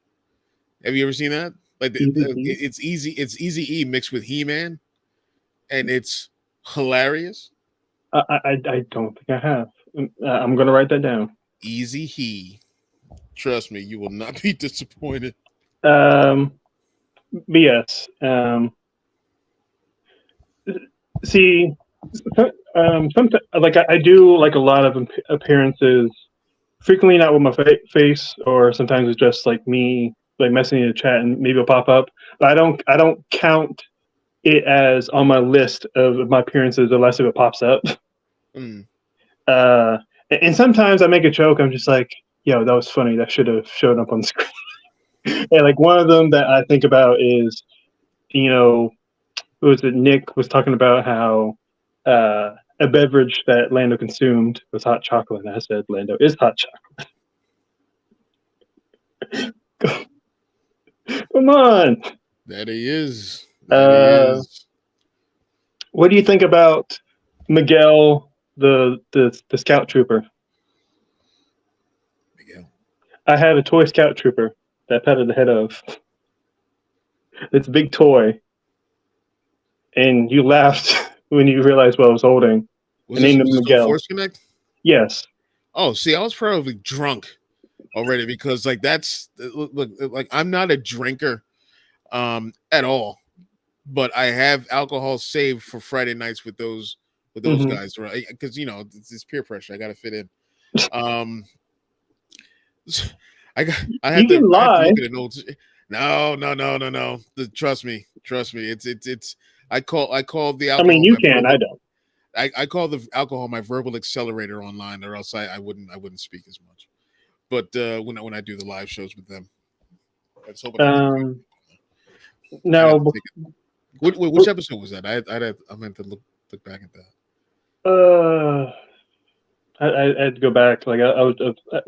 Have you ever seen that? Like it's Easy E mixed with He-Man, and it's hilarious. I don't think I have. I'm gonna write that down. Easy He. Trust me, you will not be disappointed. Yes. See, sometimes like I do like a lot of appearances. Frequently not with my face, or sometimes it's just like me like messing in the chat and maybe it'll pop up. But I don't count it as on my list of my appearances unless if it pops up. And sometimes I make a joke. I'm just like, yo, that was funny. That should have shown up on the screen. And like one of them that I think about is, who was it? Nick was talking about how a beverage that Lando consumed was hot chocolate. And I said, Lando is hot chocolate. Come on. That he is. What do you think about Miguel, the scout trooper? Miguel. I had a toy scout trooper that I petted the head of. It's a big toy. And you laughed when you realized what I was holding. Was this Miguel. Force Connect? Yes. Oh, see, I was probably drunk already, because like that's like I'm not a drinker at all, but I have alcohol saved for Friday nights with those guys, right? Because it's peer pressure. I got to fit in. I had to look at an old. No. Trust me. It's. I call the alcohol. I mean, you can. I don't. I call the alcohol my verbal accelerator online, or else I wouldn't speak as much. But when I do the live shows with them, let's hope. Now, which episode was that? I meant to look back at that. I had to go back. Like I was, I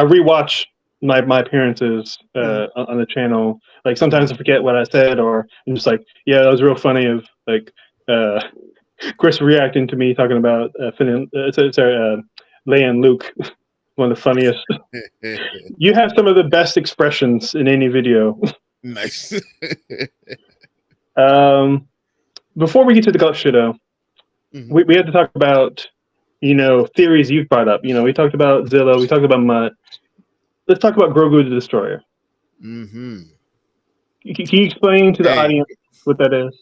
rewatch my appearances on the channel. Like sometimes I forget what I said, or I'm just like, yeah, that was real funny. Of like Chris reacting to me talking about Leia and Luke. One of the funniest. You have some of the best expressions in any video. Nice. Before we get to the Gulf Shido, we had to talk about theories you've brought up. We talked about Zillow. We talked about Mutt. Let's talk about Grogu the Destroyer. Can you explain to the audience what that is?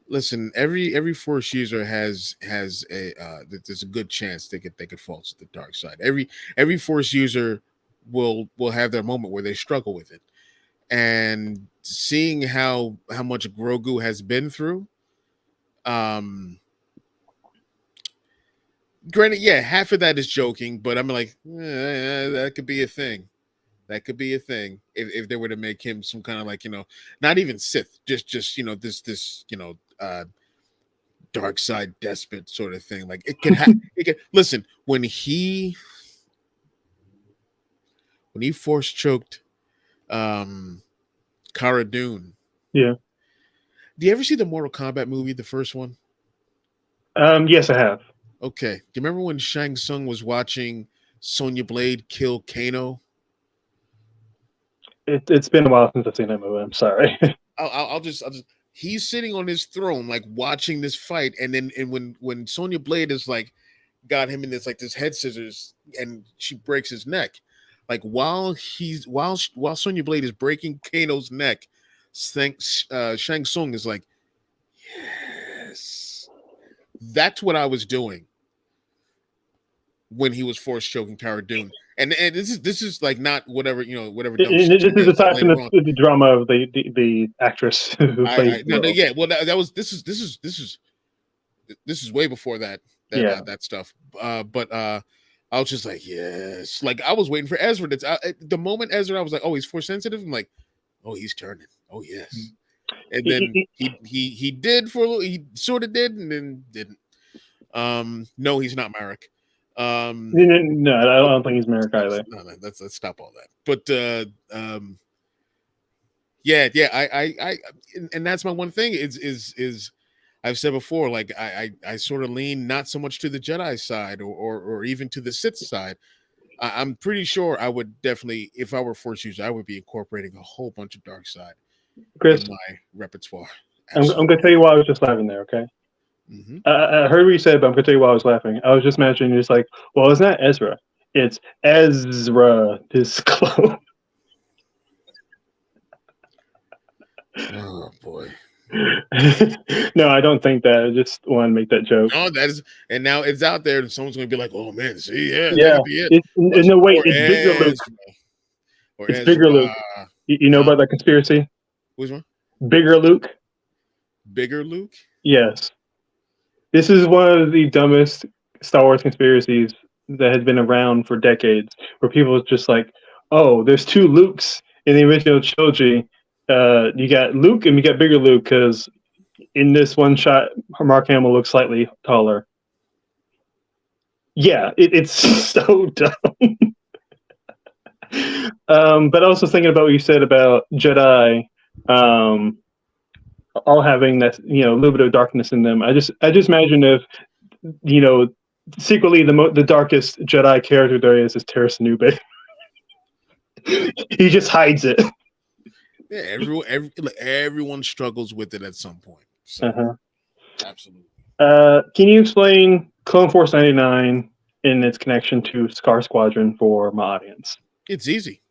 Listen, every Force user has a there's a good chance they could fall to the dark side. Every Force user will have their moment where they struggle with it, and seeing how much Grogu has been through, Granted, yeah, half of that is joking, but I'm like, that could be a thing. That could be a thing if they were to make him some kind of like, not even Sith, just this dark side despot sort of thing. Like it could listen when he force choked Cara Dune. Yeah. Do you ever see the Mortal Kombat movie, the first one? Yes, I have. Okay. Do you remember when Shang Tsung was watching Sonya Blade kill Kano? It's been a while since I've seen that movie. I'm sorry. I'll just he's sitting on his throne like watching this fight, and when Sonya Blade is like got him in this head scissors and she breaks his neck, like while Sonya Blade is breaking Kano's neck, Shang Tsung is like, yes, that's what I was doing when he was force choking Cara Dune. And this is like not whatever dumb shit This is aside from later on. the drama of the actress who plays. No, yeah. Well, that was this is way before that stuff. But I was just like, yes. Like I was waiting for Ezra. The moment Ezra, I was like, oh, he's force sensitive. I'm like, oh, he's turning. Oh, yes. And then he did for a little. He sort of did, and then didn't. No, he's not Marek. No, I don't think he's Merrick either. No, let's stop all that. But yeah, I and that's my one thing is I've said before, like I sort of lean not so much to the Jedi side or even to the Sith side. I'm pretty sure I would definitely, if I were Force user, I would be incorporating a whole bunch of dark side Chris, in my repertoire. I'm going to tell you why I was just laughing there. Okay. Mm-hmm. I heard what you said, but I'm going to tell you why I was laughing. I was just imagining it's like, well, it's not Ezra. It's Ezra, this clone. Oh, boy. No, I don't think that. I just want to make that joke. No, that is, and now it's out there, and someone's going to be like, oh, man, see, yeah. That could be it. No, wait, it's bigger Luke. It's bigger Luke. You know about that conspiracy? Which one? Bigger Luke. Bigger Luke? Yes. This is one of the dumbest Star Wars conspiracies that has been around for decades, where people are just like, oh, there's two Lukes in the original trilogy. You got Luke and you got bigger Luke, because in this one shot, Mark Hamill looks slightly taller. Yeah, it's so dumb. But also thinking about what you said about Jedi, all having that, a little bit of darkness in them. I just imagine if, secretly the darkest Jedi character there is Terrace Nube. He just hides it. Yeah, everyone struggles with it at some point. So, absolutely. Can you explain Clone Force 99 in its connection to Scar Squadron for my audience? It's easy.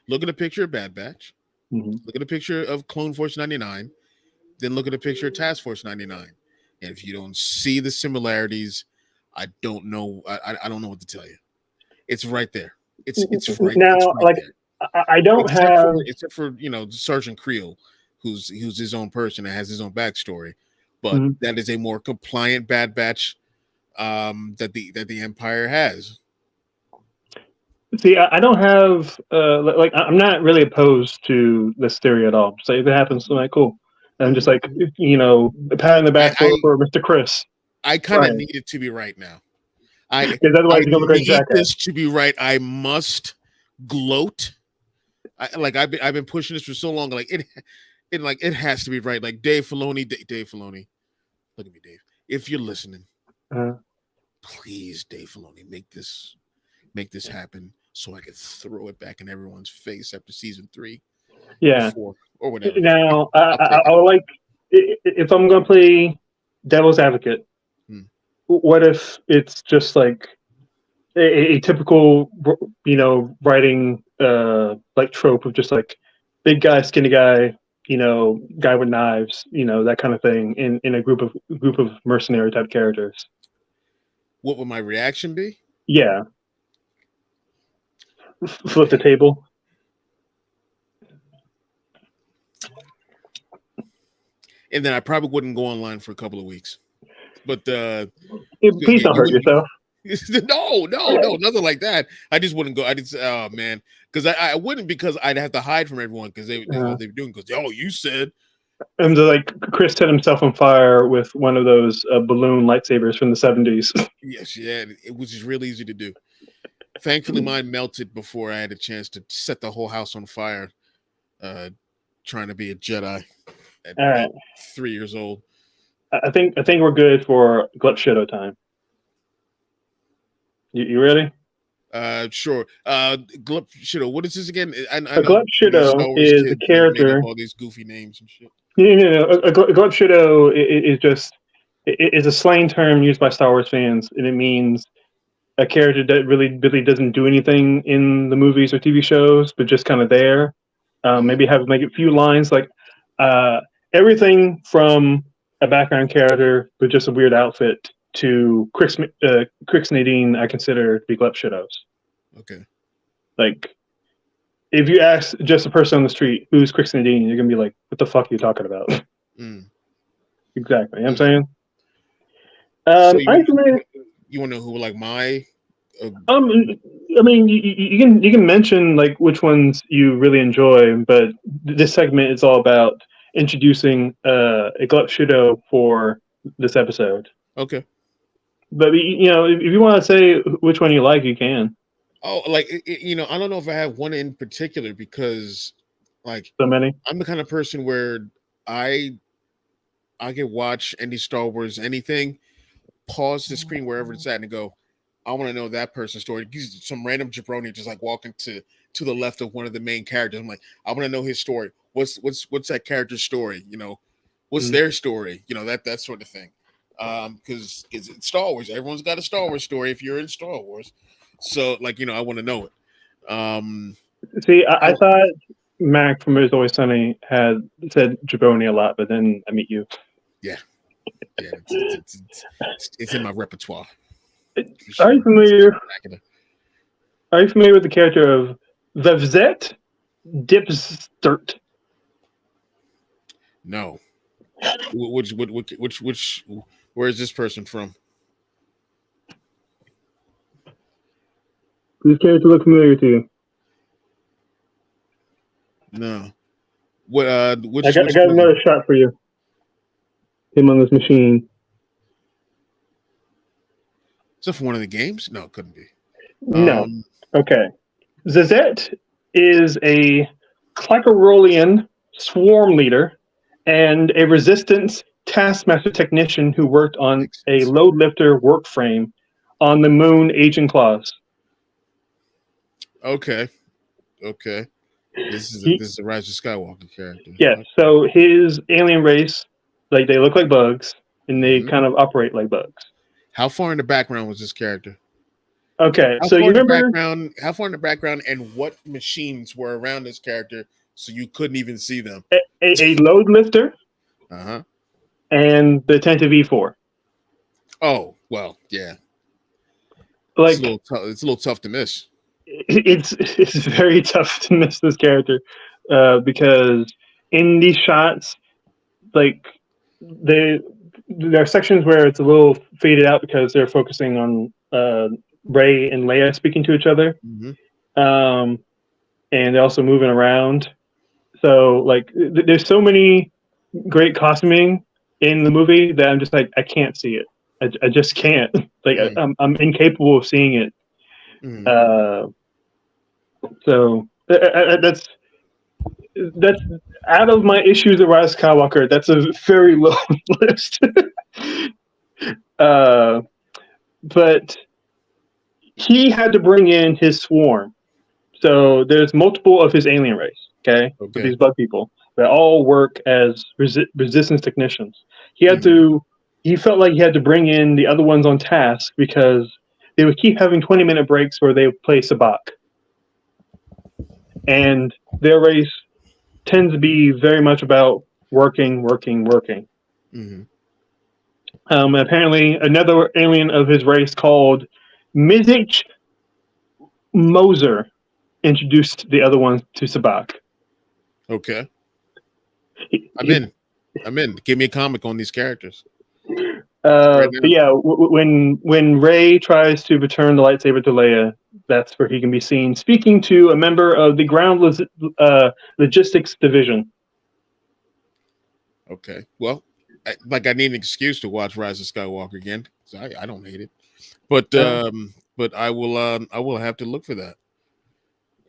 Look at a picture of Bad Batch. Mm-hmm. Look at a picture of Clone Force 99. Then look at a picture of Task Force 99. And if you don't see the similarities, I don't know. I don't know what to tell you. It's right there. It's right now. It's right like there. I don't except for Sergeant Creel, who's his own person and has his own backstory, but that is a more compliant Bad Batch that the Empire has. See, I don't have I'm not really opposed to this theory at all. So if it happens, I'm like, cool. I'm just like, pat on the back for Mr. Chris. I kind of need it to be right now. Otherwise you're gonna look like Jackass. This to be right. I must gloat. I've been pushing this for so long. Like it has to be right. Like Dave Filoni. Look at me, Dave. If you're listening, please, Dave Filoni, make this happen so I can throw it back in everyone's face after season 3. Yeah. Or whatever. Now, I would like, if I'm going to play devil's advocate, what if it's just like a typical, writing like trope of just like big guy, skinny guy, guy with knives, that kind of thing in a group of mercenary type characters. What would my reaction be? Yeah. Flip the table. And then I probably wouldn't go online for a couple of weeks. But Please don't hurt yourself. No, nothing like that. I just wouldn't go. I just, oh man, because I wouldn't, because I'd have to hide from everyone because they all they were doing, because you said. And like Chris set himself on fire with one of those balloon lightsabers from the 70s. Yes, yeah, it was just real easy to do. Thankfully, mine melted before I had a chance to set the whole house on fire. Trying to be a Jedi at 3 years old. I think we're good for Glup Shido time. You ready? Sure. Glup Shido. What is this again? I know Glup Shido is a character. All these goofy names and shit. A Glup Shido is just is a slang term used by Star Wars fans, and it means a character that really doesn't do anything in the movies or TV shows, but just kind of there. Maybe have like a few lines, like everything from a background character with just a weird outfit to Crix Nadine, I consider to be Glup Shidos. Okay. Like, if you ask just a person on the street who's Crix Nadine, you're gonna be like, "What the fuck are you talking about?" Exactly. You know what I'm saying. So you want to know who like my? I mean, you can mention like which ones you really enjoy, but this segment is all about introducing a Glup Shido for this episode. Okay. But if you want to say which one you like, you can. Oh, like I don't know if I have one in particular, because like so many. I'm the kind of person where I can watch any Star Wars anything, pause the screen wherever it's at, and go, I want to know that person's story. Some random jabroni just like walking to the left of one of the main characters. I'm like, I want to know his story. What's that character's story? What's their story? That sort of thing. Because it's Star Wars. Everyone's got a Star Wars story if you're in Star Wars. So like, I want to know it. See, I thought Mac from It's Always Sunny had said jabroni a lot, but then I meet you. Yeah. It's in my repertoire. Sure. Are you familiar with the character of Vevzet Dipstert? No. Which where is this person from? Does this character look familiar to you? No. I got another shot for you. Him on this machine. Is that for one of the games? No, it couldn't be. No. Okay. Zazet is a Clicorolian swarm leader and a resistance taskmaster technician who worked on a load lifter work frame on the moon Agent Claus. Okay. This is a Rise of Skywalker character. Yes. So his alien race, like, they look like bugs and they kind of operate like bugs. How far in the background was this character? Okay, so you remember how far in the background, and what machines were around this character so you couldn't even see them? A load lifter. And the attentive E4. Oh, well, yeah. Like, it's a little tough to miss. It's very tough to miss this character because in these shots, like, there are sections where it's a little faded out because they're focusing on Rey and Leia speaking to each other, and they're also moving around. So, like, there's so many great costuming in the movie that I'm just like, I can't see it. I just can't. Like, I'm incapable of seeing it. So that's out of my issues at Rise of Skywalker. That's a very low list. But he had to bring in his swarm. So there's multiple of his alien race. Okay. These bug people that all work as resistance technicians. He had to. He felt like he had to bring in the other ones on task because they would keep having 20-minute breaks where they would play sabacc. And their race tends to be very much about working. Apparently, another alien of his race called Mizich Moser introduced the other ones to sabacc. Okay. I'm in. Give me a comic on these characters. Right But now. yeah, when Rey tries to return the lightsaber to Leia, that's where he can be seen speaking to a member of the logistics division. Okay. Well, I need an excuse to watch Rise of Skywalker again. So I don't hate it, but I will have to look for that.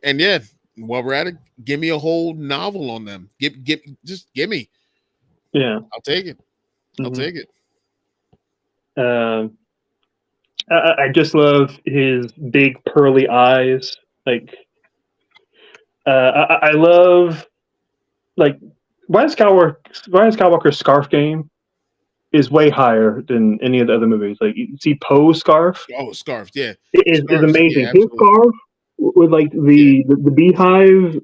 And yeah, while we're at it, give me a whole novel on them. Just give me. Yeah. I'll take it. I'll Mm-hmm. take it. Um, I just love his big pearly eyes. Like, I love like Ryan Skywalker's scarf game is way higher than any of the other movies. Like you see Poe's scarf Oh, scarves. Yeah, is scarves. Yeah, amazing. His absolutely. scarf with like Yeah, the beehive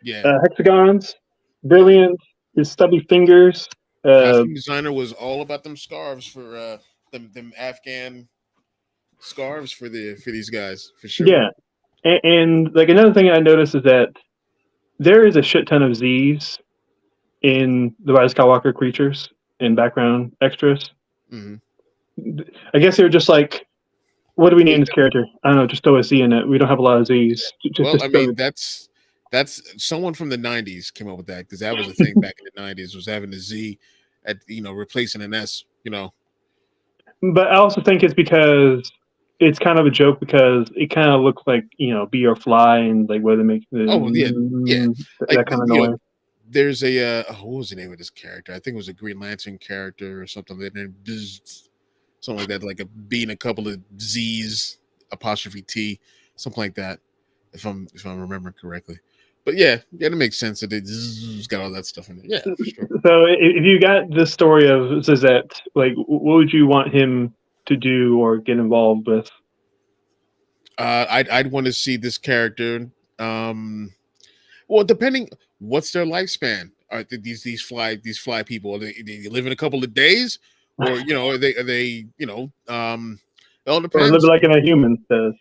yeah. hexagons, Yeah. brilliant. His stubby fingers. Uh, Costume designer was all about them scarves for them Afghan scarves for these guys for sure. yeah, and like another thing I noticed is that there is a shit ton of Z's in the Rise of Skywalker creatures and background extras. Mm-hmm. I guess they were just like, what do we Yeah. name this character? I don't know, just throw a Z in it. We don't have a lot of Z's. Well, I Just throw mean it. that's someone from the '90s came up with that because that was a thing back in the '90s was having a Z at replacing an S. But I also think it's because it's kind of a joke because it kind of looks like bee or fly and like where they make Oh well, yeah, yeah. that kind of noise. There's a what was the name of this character? I think it was a Green Lantern character or something. Something like that, like a B and a couple of Z's, apostrophe T, something like that. If I'm remembering correctly. But yeah, that makes sense that it's got all that stuff in it. Yeah, for sure. So if you got the story of Zizette, like what would you want him to do or get involved with? I'd want to see this character. Um, well, depending what's their lifespan. Are these fly people? They live in a couple of days, or are they it all Or live depends. like a human does,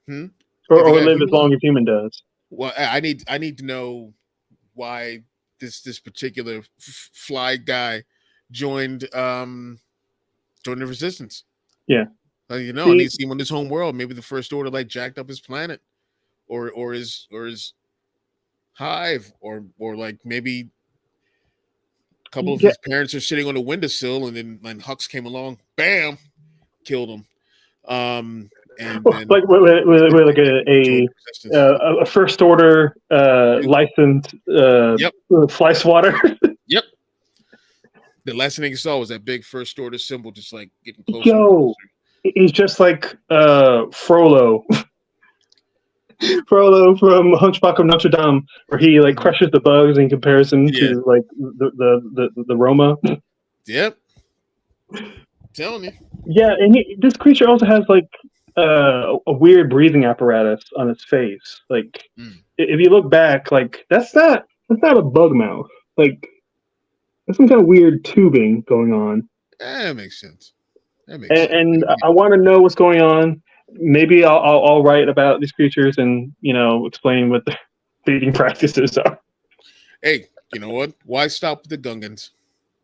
Hmm? If they or got live as humans, long as human does. well, I need to know why this particular fly guy joined joined the resistance. Yeah. I need See, to see him on his home world. Maybe the First Order like jacked up his planet, or his hive, or like maybe a couple of yeah, his parents are sitting on a windowsill, and then Hux came along, bam, killed him. And then like with like joined the resistance. a first order Yeah. license Yep, fly swatter. yep. The last thing he saw was that big First Order symbol, just like getting closer and Yo, closer. he's just like Frollo. Frollo from Hunchback of Notre Dame, where he like Mhm. crushes the bugs in comparison Yeah, to like the Roma. yep. Telling you. Yeah, and this creature also has like a weird breathing apparatus on its face. Like Mm. if you look back, like that's not a bug mouth. Like there's some kind of weird tubing going on, That makes sense. That makes and, sense. and I want to know what's going on. Maybe I'll write about these creatures and explain what the feeding practices are. Hey, you know what? Why stop with the Gungans?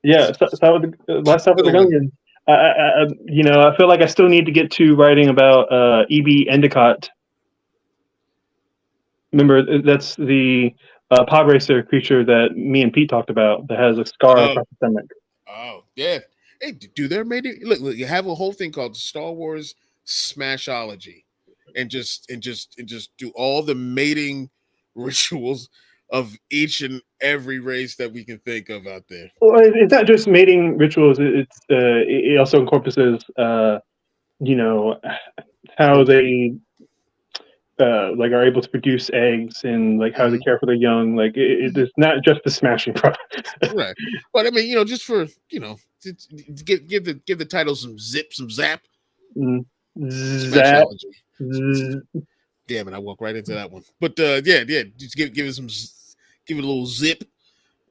Yeah, start with let's start with the Going. Gungan. I feel like I still need to get to writing about EB Endicott. Remember, that's the pod racer creature that me and Pete talked about that has a scar Oh, across the stomach. oh, yeah. Hey, do their mating? Look, you have a whole thing called Star Wars Smashology, and just do all the mating rituals of each and every race that we can think of out there. Well, it's not just mating rituals. It also encompasses, you know, how Procreate. they like are able to produce eggs and like how they Mhm. care for their young. Like it's not just the smashing product. Right. But I mean, just for to give the title some zap, Zap. Smashology. Damn it, I walked right into that one. But yeah, just give it give it a little zip.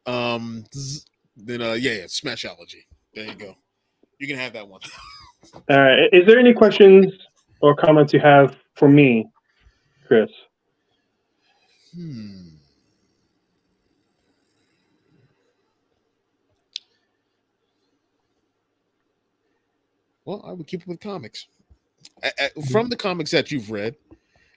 Then yeah, Smashology. There you go. You can have that one. All right. Is there any questions or comments you have for me, Chris? Hmm. Well, I would keep it with comics. From the comics that you've read,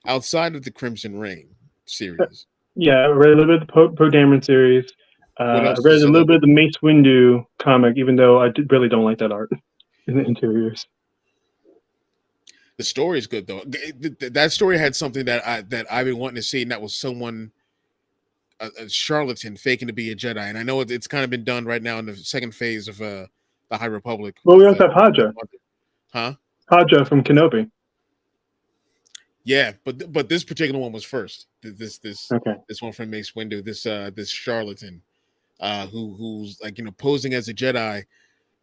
outside of the Crimson Reign series. Yeah, I read a little bit of the Poe Dameron series. I read a little bit of the Mace Windu comic, even though I really don't like that art in the interiors. The story is good though. That story had something that I've been wanting to see, and that was someone, a charlatan faking to be a Jedi. And I know it's kind of been done right now in the second phase of the High Republic. Well, we also have Haja. Huh? Haja from Kenobi. Yeah, but this particular one was first. This one from Mace Windu. This charlatan, who's like, you know, posing as a Jedi,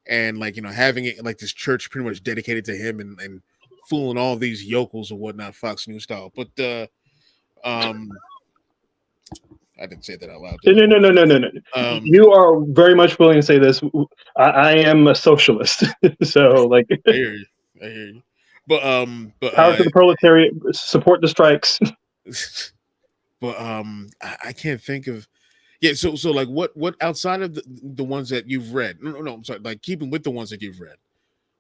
and like, you know, having it like this church pretty much dedicated to him, and fooling all these yokels or whatnot, Fox News style. But I didn't say that out loud. No. You are very much willing to say this. I am a socialist, so like. I hear you. But power to the proletariat, support the strikes. But I can't think of. Yeah, so like what outside of the ones that you've read? No, I'm sorry. Like keeping with the ones that you've read,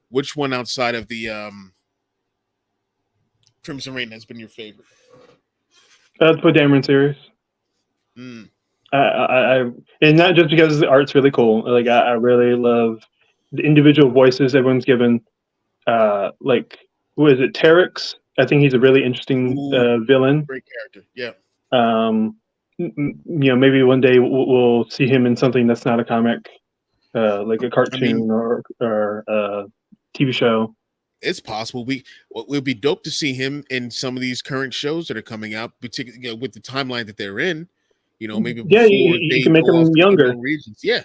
which one outside of the Crimson Reign has been your favorite? The Poe Dameron series. I and not just because the art's really cool. Like I really love the individual voices everyone's given. Like, what is it, Terex? I think he's a really interesting villain. Great character, yeah. You know, maybe one day we'll see him in something that's not a comic, like a cartoon or a TV show. It's possible. It would be dope to see him in some of these current shows that are coming out, particularly, you know, with the timeline that they're in. You know, maybe before you can make him younger. Regions. Yeah,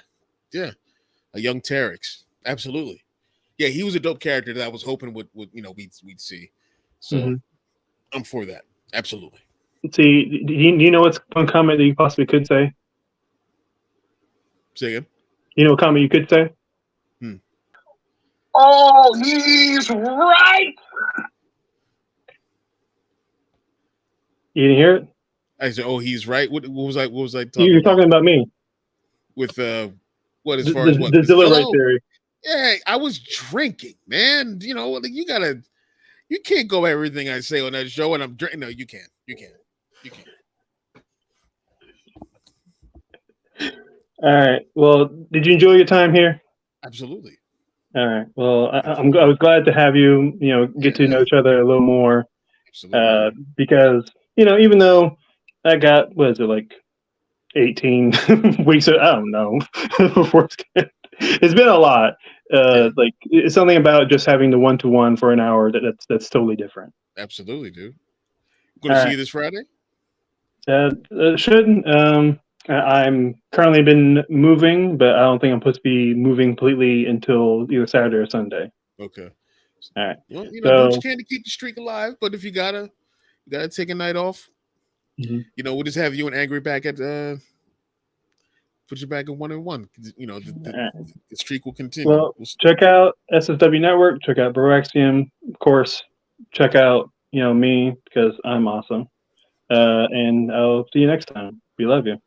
a young Terex, absolutely. Yeah, he was a dope character that I was hoping would you know we'd see. So I'm for that, absolutely. Let's see, do you know what's one comment that you possibly could say? Say again. You know what comment you could say? Oh, he's right. You didn't hear it? I said, "Oh, he's right." What was I? What was I talking? You're talking about me. With what as far as what? The Dillerite theory. Yeah, I was drinking, man. You know, you can't go everything I say on that show, and I'm drinking. No, you can't. All right. Well, did you enjoy your time here? Absolutely. All right. Well, I was glad to have you. You know, get to know each other a little more. Absolutely. Because you know, even though I got like 18 weeks. I don't know. It's been a lot. Like it's something about just having the 1-to-1 for an hour that's totally different. Absolutely, dude. Going to see you this Friday? Should. I'm currently been moving, but I don't think I'm supposed to be moving completely until either Saturday or Sunday. Okay. All right. Well, you know, do what you can to keep the streak alive, but if you gotta take a night off, you know, we'll just have you and Angry back at put you back at 1-1. You know, the streak will continue. Well, check out SSW Network. Check out Broaxium, of course. Check out me because I'm awesome. And I'll see you next time. We love you.